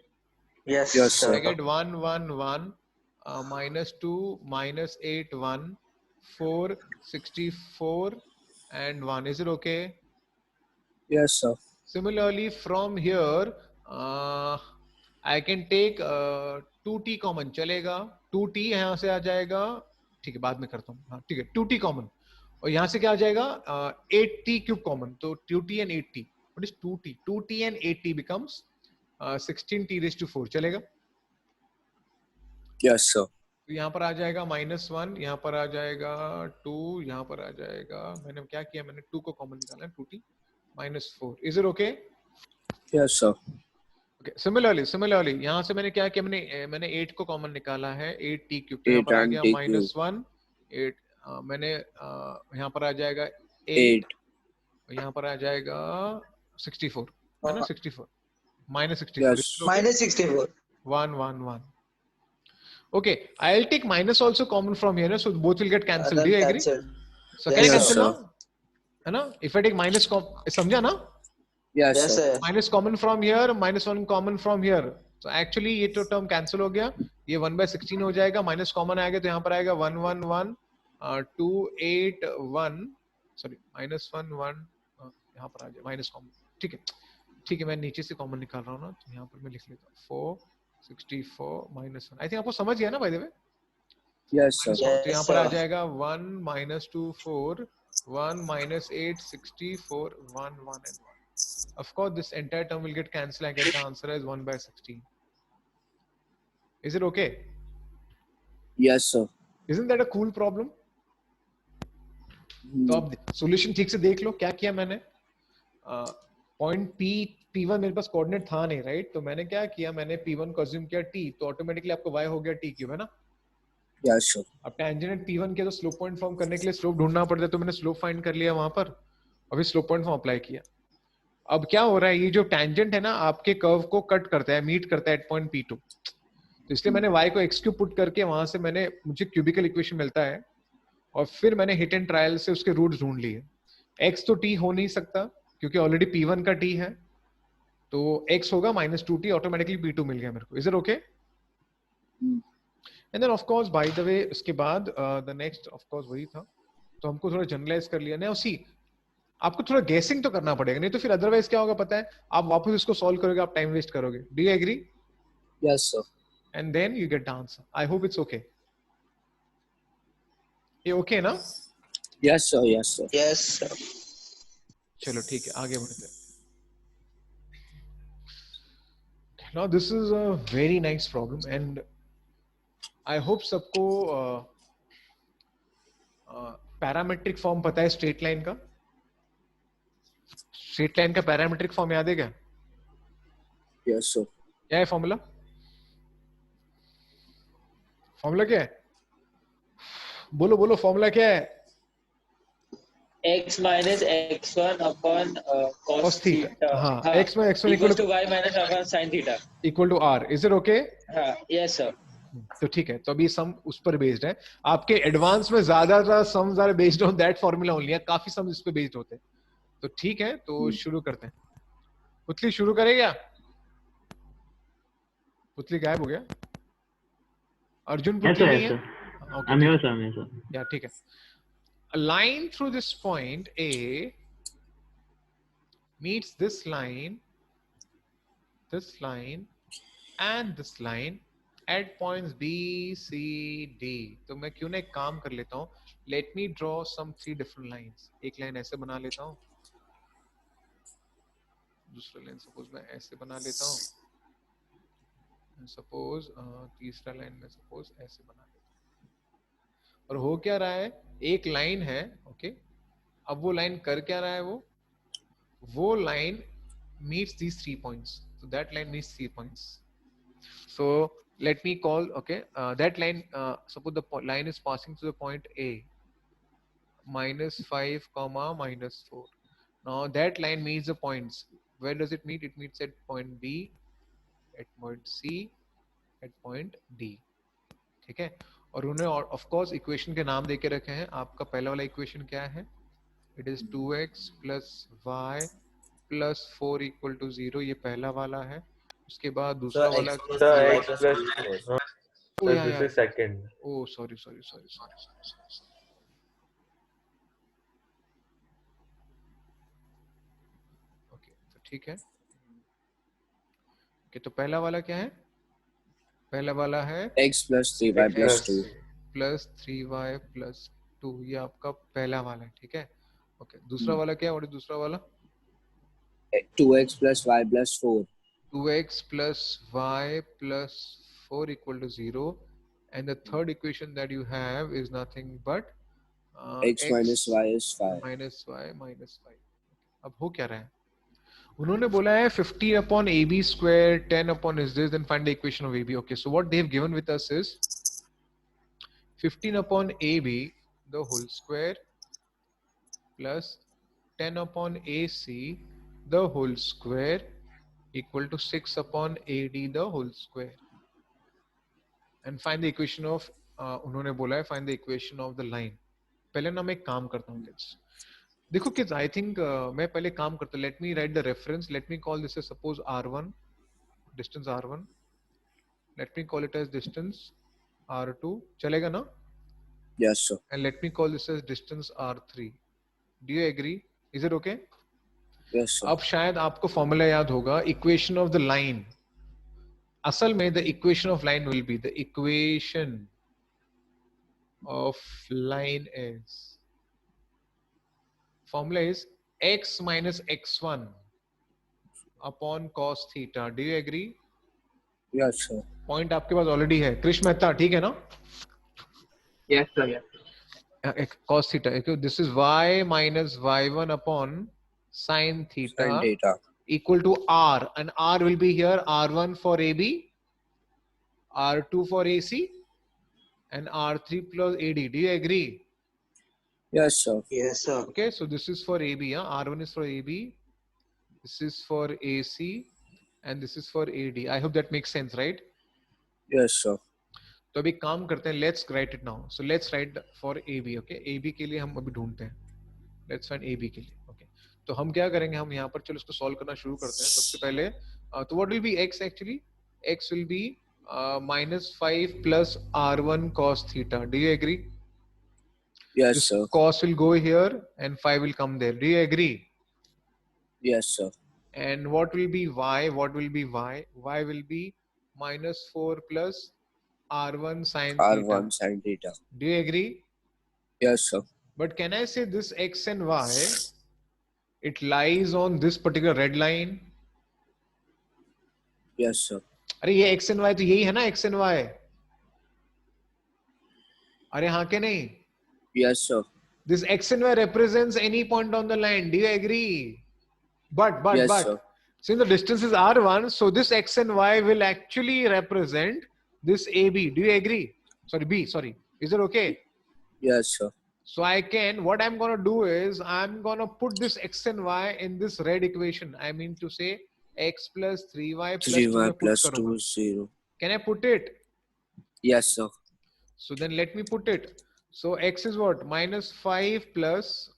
B: Yes,
C: Yes,
A: So
C: sir.
A: I get 1, 1, 1, minus 2, minus 8, 1, 4, 64 and 1. Is it okay?
C: Yes, sir.
A: Similarly, from here, I can take 2t common. चलेगा? 2t यहाँ से आ जाएगा. ठीक है, बाद में करता हूँ. हाँ, ठीक है. 2t common. और यहाँ से क्या आ जाएगा? 8t cube common. तो 2t and 8t. What is 2t? 2t and 8t becomes 16t raised to 4. चलेगा?
C: Yes, sir.
A: तो यहाँ पर आ जाएगा -1, यहाँ पर आ जाएगा 2, यहाँ पर आ जाएगा. मैंने क्या किया? मैंने 2 को कॉमन निकाला. 2t -4. Is it okay?
C: Yes, sir.
A: Okay. Similarly, यहाँ से मैंने क्या किया? मैंने 8 को कॉमन निकाला है. 8t cube. तो यहाँ
C: 8
A: पर आ
C: and
A: गया
C: t cube.
A: -1, 8. मैंने यहाँ पर आ जाएगा
C: 8.
A: यहाँ पर आ जाएगा 64. है ना? 64 -64.
C: Yes.
A: Is it okay?
B: minus 64.
A: 1, 1, 1. Okay, I'll take minus also common from here, so both will get cancelled. Do you agree?
B: Cancelled.
A: So can I
B: Yes,
A: cancel
C: sir.
A: now? है ना? If I take minus समझा ना?
C: Yes,
B: Yes,
C: sir.
B: sir.
A: Minus common from here, -1 common from here. So actually ये तो term cancel हो गया. ये 1/16 हो जाएगा. Minus common आएगा तो यहाँ पर आएगा 1, 1, 1, 2, 8, 1. Sorry, -1, 1. यहाँ पर आ जाए minus common. ठीक है. मैं नीचे से common निकाल रहा हूँ ना. तो यहाँ पर मैं लिख लेता हूँ 4, 64 -1. I think आपको समझ गया ना by the way?
C: Yes, sir.
B: Yes,
A: तो यहाँ पर आ
B: sir.
A: जाएगा 1 - 2 4 1 - 8 64 1 1 and 1. Of course, this entire term will get cancelled. I get the answer as 1/16. Is it okay?
C: Yes, sir.
A: Isn't that a cool problem? तो अब solution ठीक से देख लो. क्या किया मैंने? Point P P1 मेरे पास कोऑर्डिनेट था नहीं, राइट? तो मैंने क्या किया, मैंने P1 को अज्यूम किया t, तो ऑटोमेटिकली आपको y हो गया t क्यूब, है ना?
C: Yes, sir.
A: अब टेंजेंट P1 के तो स्लोप पॉइंट फॉर्म करने के लिए स्लोप ढूंढना पड़ता है, तो मैंने स्लोप फाइंड कर लिया वहां पर, अभी स्लोप पॉइंट फॉर्म अप्लाई किया। अब क्या हो रहा है, ये जो टेंजेंट है ना आपके कर्व को कट करता है, मीट करता है एट पॉइंट P2, तो इसलिए मैंने y को x क्यूब पुट करके वहां से मुझे क्यूबिकल इक्वेशन मिलता है, और फिर मैंने हिट एंड ट्रायल से उसके रूट्स ढूंढ लिए। x तो t हो नहीं सकता क्योंकि ऑलरेडी P1 का t है, तो x होगा -2t, ऑटोमेटिकली P2 मिल गया मेरे को। Is it okay? And then of course by the way उसके बाद द नेक्स्ट ऑफ कोर्स वही था, तो हमको थोड़ा जनरलाइज कर लिया ना। सी आपको थोड़ा गेसिंग तो करना पड़ेगा, नहीं तो फिर अदरवाइज क्या होगा पता है, आप वापस इसको सॉल्व करोगे, आप टाइम वेस्ट करोगे। Do you agree?
C: Yes, sir.
A: And then you get the answer. I hope it's okay. ये ओके ना?
C: Yes, sir. Yes, sir.
B: Yes, sir.
A: चलो ठीक है, आगे बढ़ते हैं। Now this is a very nice problem and I hope सबको parametric form पता है स्ट्रेट लाइन का। स्ट्रेट लाइन का पैरामेट्रिक फॉर्म याद है क्या?
C: Yes, sir.
A: क्या है फॉर्मूला? फॉर्मूला क्या है? बोलो बोलो, फॉर्मूला क्या है?
I: x minus x1 upon cos theta.
A: हाँ,
I: हाँ,
A: x minus x1
I: equals to y minus upon sin theta.
A: Equal to r। Is it okay?
I: हाँ, yes sir.
A: तो ठीक है, तो अभी सम उस पर बेस्ड है। आपके एडवांस में ज्यादातर sums are based on that formula only है, काफी सम्स इस पे बेस्ड होते हैं। तो ठीक है, तो शुरू करते हैं। पुतली शुरू करे क्या? पुतली गायब हो गया। अर्जुन पुतली नहीं है? Okay, या ठीक है। A line through this point A meets this line, and this line at points B, C, D. तो मैं क्यों ना एक काम कर लेता हूँ, let me draw some 3 different lines. एक लाइन ऐसे बना लेता हूँ, दूसरा लाइन सपोज मैं ऐसे बना लेता हूँ, सपोज तीसरा लाइन में सपोज ऐसे बना लेता हूँ। और हो क्या रहा है, एक लाइन है, ओके। अब वो लाइन कर क्या रहा है, वो line meets these 3 points. So that line meets 3 points. So let me call, okay, that line, suppose the line is passing through the point A, -5, -4. Now that line meets the points. Where does it meet? It meets at point B, at point C, at point D. ठीक है, और उन्होंने of course equation के नाम देके रखे हैं। आपका पहला वाला इक्वेशन क्या है? इट इज 2x + y + 4 = 0, ये पहला वाला है। उसके बाद दूसरा वाला
E: x +
A: oh yeah,
E: this is second.
A: oh sorry okay, तो ठीक है। ओके, तो पहला वाला क्या है? पहला वाला है
C: x + 3y + 2
A: + 3y + 2, ये आपका पहला वाला है, ठीक है। ओके, दूसरा वाला क्या है? और दूसरा वाला
C: 2x + y + 4
A: 2x + y + 4 = 0, and the third equation that you have is nothing but
C: x - y is 5
A: -y - 5। अब हो क्या रहा है? उन्होंने बोला है 15/ab², 10 is this, then find the equation of AB. Okay, so what they have given with us is 15/ab the whole square plus 10/ac the whole square equal to 6/AD the whole square, and find the equation of उन्होंने बोला है find the equation of the line। पहले ना मैं एक काम करता हूँ kids, देखो किड्स, आई थिंक मैं पहले काम करता हूँ। Let me write the reference, let me call this suppose R1, distance R1, let me call it as distance R2, चलेगा ना?
C: yes sir
A: and let me call this as distance R3। Do you agree? Is it okay?
C: yes sir
A: अब शायद आपको formula याद होगा, equation of the line. असल में the equation of line will be, the equation of line is, formula is x - x1 upon cos theta. Do you agree?
C: yes sir
A: point आपके पास already है, कृष्ण मेहता, ठीक है ना?
F: Yes, sir. Yes.
A: cos theta, this is y - y1 upon sin theta
C: sin theta
A: equal to R, and R will be here, R1 for AB, R2 for AC, and R3 plus AD. Do you agree?
C: Yes, sir.
B: Yes, sir.
A: Okay, so this is for AB, R1 is for AB, this is for AC, and this is for AD. I hope that makes sense, right?
C: Yes, sir.
A: तो अभी काम करते हैं, let's write it now. So let's write for AB, okay? AB के लिए हम अभी ढूंढते हैं. Let's find AB के लिए, okay? तो हम क्या करेंगे, हम यहाँ पर चलो इसको solve करना शुरू करते हैं. सबसे पहले तो what will be x actually? X will be -5 plus R1 cos theta. Do you agree?
C: Yes,
A: This
C: sir.
A: cos will go here and 5 will come there. Do you agree?
C: Yes, sir.
A: And what will be y? What will be y? Y will be -4 plus R1 sin theta.
C: R1 sin theta.
A: Do you agree?
C: Yes, sir.
A: But can I say this x and y, it lies on this particular red line?
C: Yes, sir.
A: अरे ये x and y तो यही है ना, x and y. अरे हाँ के नहीं?
C: Yes, sir.
A: This x and y represents any point on the line. Do you agree? But
C: Yes, sir.
A: since the distance is r1, so this x and y will actually represent this AB. Do you agree? Sorry, B. Sorry. Is it okay?
C: Yes, sir.
A: So I can, what I'm going to do is, I'm going to put this x and y in this red equation. I mean to say x plus 3y plus 2.
C: 3y
A: मैं put
C: plus
A: करूँगा.
C: 2 is 0.
A: Can I put it?
C: Yes, sir.
A: So then let me put it. So x is what? -5 plus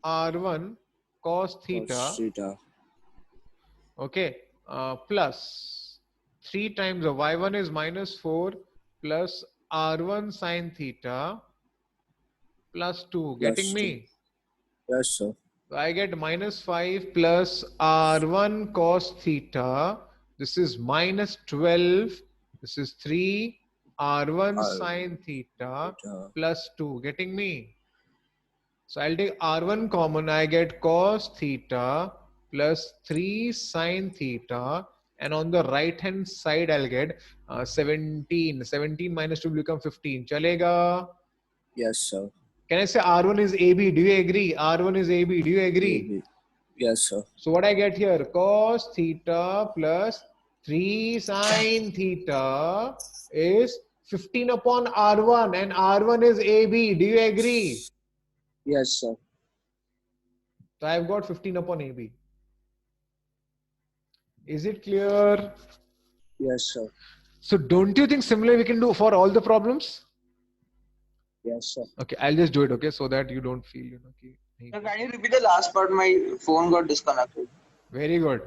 A: r1 cos theta.
C: Cos theta.
A: Okay. Plus 3 times of y1 is -4 plus r1 sin theta plus 2. Getting
C: Plus
A: me?
C: Yes, sir.
A: So I get -5 plus r1 cos theta. This is -12. This is 3 r1 sin theta plus 2. Getting me? So I'll take r1 common. I get cos theta plus 3 sin theta. And on the right hand side, I'll get 17. 17 minus 2 will become 15. Chalega?
C: Yes, sir.
A: Can I say R1 is AB? Do you agree? R1 is AB. Do you agree?
C: Yes, sir.
A: So what I get here? Cos theta plus 3 sin theta is 15 upon R1, and R1 is AB. Do you agree?
C: Yes, sir.
A: So I've got 15 upon AB. Is it clear?
C: Yes, sir.
A: So don't you think similar we can do for all the problems?
C: Yes, sir.
A: Okay, I'll just do it, okay, so that you don't feel, you know.
B: Sir, can you repeat the last part? My phone got disconnected.
A: Very good.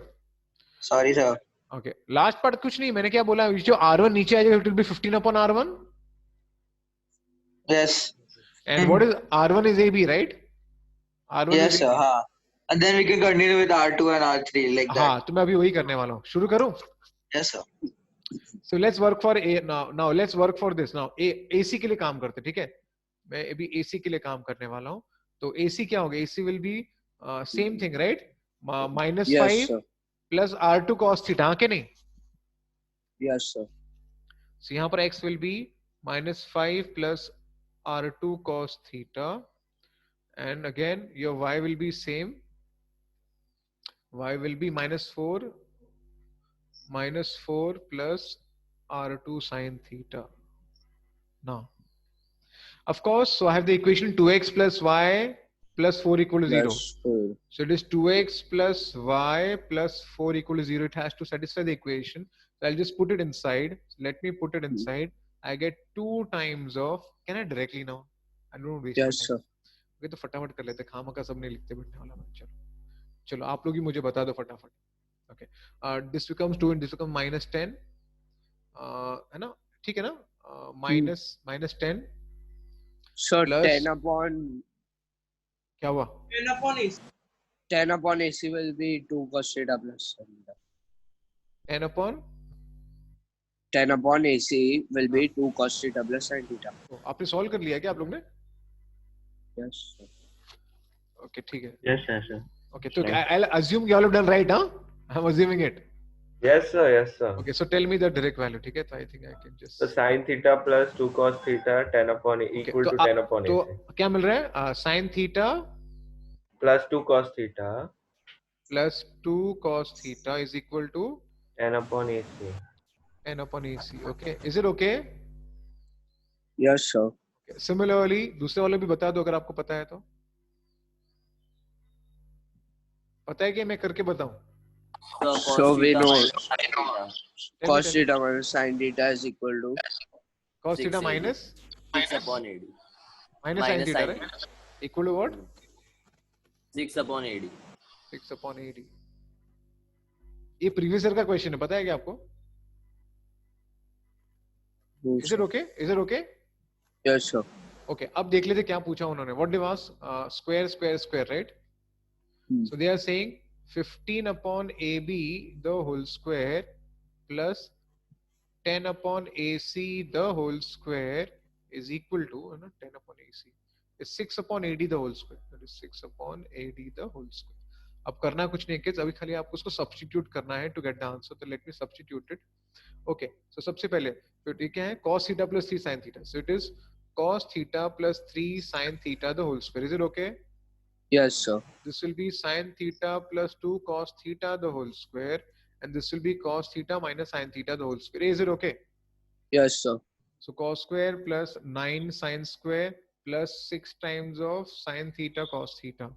B: Sorry, sir.
A: Okay, last part कुछ नहीं, मैंने क्या बोला, जो R1 नीचे आ जाएगा, it will be 15 upon R1.
B: Yes.
A: And what is R1 is AB, right? R1
B: Yes,
A: is
B: sir.
A: AB.
B: हाँ. And then we can continue with R2 and R3 like that.
A: हाँ, तो मैं अभी वही करने वाला हूँ. शुरू करूँ?
B: Yes, sir.
A: So let's work for A now. Now let's work for this. Now AC के लिए काम करते, ठीक है? मैं अभी AC के लिए काम करने वाला हूँ. तो AC क्या होगा? AC will be same thing, right? -5
C: Yes, sir.
A: plus R2 cos theta, हाँ के नहीं?
C: Yes, sir.
A: So यहाँ पर X will be -5 plus R2 cos theta, and again your Y will be same. Y will be -4 plus R2 sin theta. Now, of course, so I have the equation 2x plus y plus 4 equal to 0.
C: Yes, sir.
A: So it is 2x plus y plus 4 equal to 0. It has to satisfy the equation. So I'll just put it inside. Let me put it inside. I get 2 times of, can I directly now? I don't waste
C: Yes,
A: my
C: sir.
A: time. Okay, तो फटाफट कर लेते हैं, खामा का सब नहीं लिखते बैठने वाला मैं. चलो चलो आप लोग ही मुझे बता दो फटाफट. Okay, this becomes 2 and this becomes -10. है ना? ठीक है ना? -10
C: So
A: Plus-
C: 10 upon
A: क्या हुआ?
G: 10 upon AC.
C: 10 upon AC will be 2 cos theta plus sin theta.
A: 10 upon
C: 10 upon AC will be 2 cos theta plus sin theta.
A: आपने सॉल्व कर लिया क्या आप लोग ने?
C: Yes, sir.
A: Okay, ठीक है.
E: Yes, yes, sir.
A: Okay, so I'll assume you all have done right, huh? I'm assuming it.
E: Yes, sir. Yes, sir.
A: Okay, so tell me the direct value, ठीक है? So I think I can just.
E: So sin theta plus 2 cos theta 10 upon equal
A: तो
E: to 10 upon
A: तो
E: AC
A: क्या मिल रहा है? Sin theta
E: plus 2 cos theta
A: plus 2 cos theta is equal to
E: n upon AC.
A: n upon AC. Okay, is it okay?
C: Yes, sir.
A: Okay. Similarly, दूसरे वाले भी बता दो अगर आपको पता है तो. पता है कि मैं करके बताऊं?
C: So we know
A: Tell me,
C: cos
A: tell me.
C: theta minus sin theta is equal to
A: Cos theta
D: 6
A: minus
D: 6 upon AD.
A: minus sin
D: Minus
A: theta,
D: sin
A: right? Equal to what?
D: 6 upon AD.
A: 6 upon AD. ये previous year का question है, पता है क्या आपको? Is it okay? Is it okay?
C: yes, sir.
A: Okay, अब देख लेते क्या पूछा उन्होंने. What they asked? Square, square, square, right? So they are saying 15 upon AB the whole square plus 10 upon AC the whole square is equal to 10 upon AC is 6 upon AD the whole square. That is 6 upon AD the whole square. अब करना कुछ नहीं kids, अभी खाली आपको उसको substitute करना है to get the answer. तो let me substitute it. Okay, so सबसे पहले तो ये क्या है? Cos theta plus 3 sin theta. So it is cos theta plus 3 sin theta the whole square. Is it okay?
C: Yes, sir.
A: This will be sin theta plus 2 cos theta the whole square, and this will be cos theta minus sin theta the whole square. Is it okay?
C: Yes, sir.
A: So cos square plus 9 sin square plus 6 times of sin theta cos theta.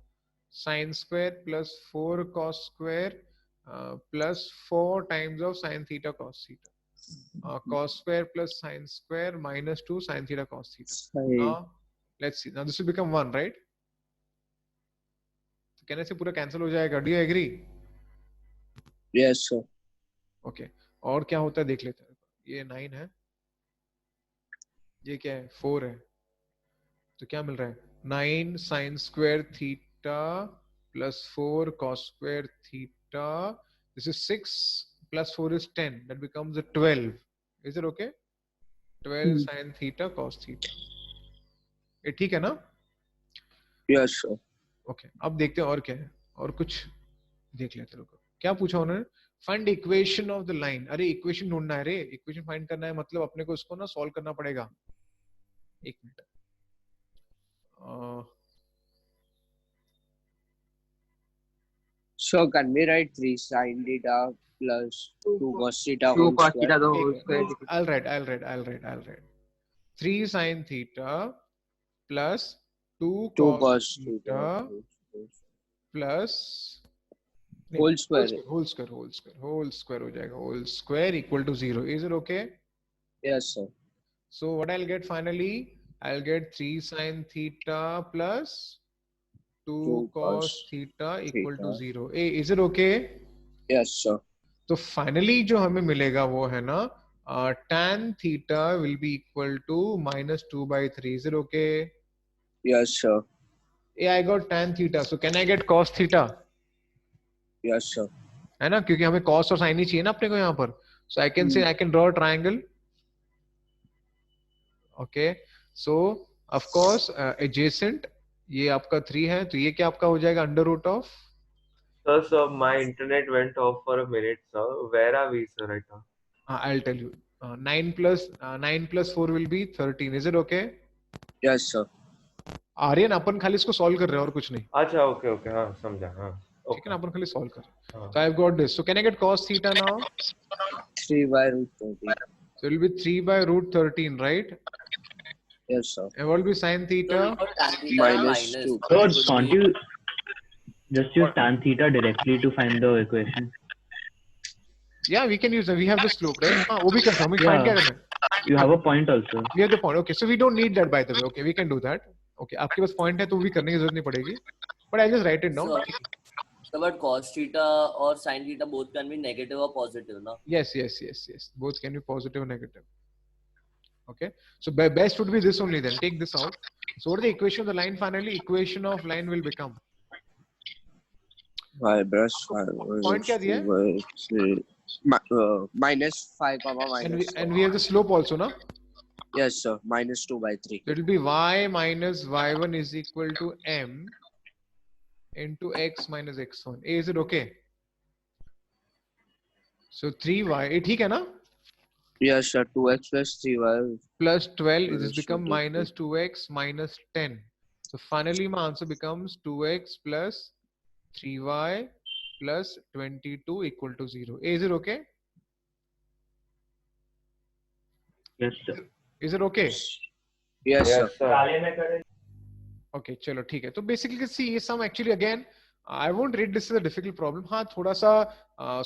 A: Sin square plus 4 cos square plus 4 times of sin theta cos theta. Cos square plus sin square minus 2 sin theta cos theta. Now let's see. Now this will become 1, right? कहने से पूरा cancel हो जाएगा. Do you agree?
C: Yes, sir.
A: Okay, और क्या होता है देख लेते हैं. ये 9 है, ये क्या है 4 है, तो क्या मिल रहा है 9 sin square theta plus 4 cos square theta. This is 6 plus 4 is 10. That becomes a 12. Is it okay? 12 sin theta cos theta. ये ठीक है ना?
C: Yes, sir.
A: ओके, अब देखते हैं और क्या है. और कुछ देख लेते हैं. क्या पूछा उन्होंने? Find equation of the line. अरे इक्वेशन ढूंढना है रे. इक्वेशन फाइंड करना है मतलब अपने को इसको ना सॉल्व करना पड़ेगा. एक minute.
C: So can we write 3 sin theta plus 2 cos theta
F: 2
C: whole
F: cos
C: square?
F: theta the whole square.
A: I'll write. 3 sin theta plus 2
C: 2
A: cos
C: cos
A: theta plus
C: whole square.
A: whole square हो जाएगा. whole square equal to 0. Is it okay?
C: Yes, sir.
A: So what I'll get finally? I'll get 3 sin theta plus 2 cos theta equal to 0. Hey, is it okay?
C: Yes, sir.
A: तो finally जो हमें मिलेगा वो है ना tan theta will be equal to minus 2 by 3. Is it okay?
C: Yes, sir.
A: Hey, I got tan theta. So can I get cos theta?
C: Yes, sir.
A: है ना, क्योंकि हमें cos और sin ही चाहिए ना अपने को यहाँ पर. So I can say I can draw a triangle. Okay. So of course adjacent ये आपका 3 है, तो ये क्या आपका हो जाएगा under root of.
E: Sir, my internet went off for a minute, sir. Where are we, sir, right now?
A: I'll tell you. 9 plus 4 will be 13. Is it okay?
C: Yes, sir.
A: Aryan अपन खाली इसको सॉल्व कर रहे हैं और कुछ नहीं.
E: अच्छा, ओके, हाँ समझा. हाँ
A: ठीक है ना, अपन खाली सॉल्व कर रहे हैं. So I've got this. So can I get cos theta now?
C: 3 by root 13.
A: So it will be 3 by root 13, right?
C: Yes, sir.
A: And what will be sin theta?
C: Minus 2.
J: So can't you just use tan theta directly to find the equation?
A: Yeah, we can use that. We have the slope, right? हाँ, वो भी कर सकते हैं. हमें find क्या करना है?
J: You have a point also.
A: We have the point. Okay, so we don't need that by the way. Okay, we can do that. Okay, आपके पास point है तो वो भी करने की जरूरत नहीं पड़ेगी. But I'll just write it down.
D: So but cos theta or sin theta both can be negative or positive, no?
A: Yes. Both can be positive or negative. Okay, so best would be this only then. Take this out. So what is the equation of the line finally? Equation of line will become.
C: y plus 5
A: Point क्या दिया है?
C: minus 5 comma minus
A: And we have the slope also, no?
C: Yes, sir. Minus 2 by 3.
A: So it will be y minus y1 is equal to m into x minus x1. Is it okay? So 3y, ये ठीक है ना?
C: Yes, sir. 2x plus 3y
A: plus 12 is
C: Minus
A: become
C: 22.
A: minus 2x minus 10. So finally my answer becomes 2x plus 3y plus 22 equal to 0. Is it okay?
J: Yes, sir.
A: Is it okay?
C: Yes, sir.
E: Yes, sir.
A: Okay, चलो ठीक है. तो basically see ये sum actually again I won't rate this as a difficult problem. हाँ थोड़ा सा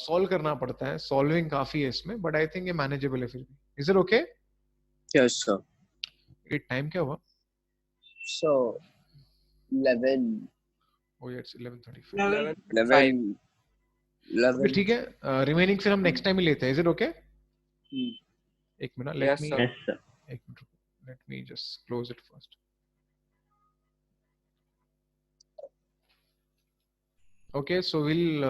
A: solve करना पड़ता है. Solving काफी है इसमें, but I think ये manageable है फिर भी. Is it okay?
C: Yes, sir.
A: ये time क्या हुआ?
C: So 11.
A: Oh yeah, it's 11:35.
C: 11.
A: Okay, ठीक है. Remaining फिर हम next time ही लेते हैं. Is it okay? एक minute. Let me.
J: Yes, sir.
A: एक minute. Let me just close it first. Okay, so we'll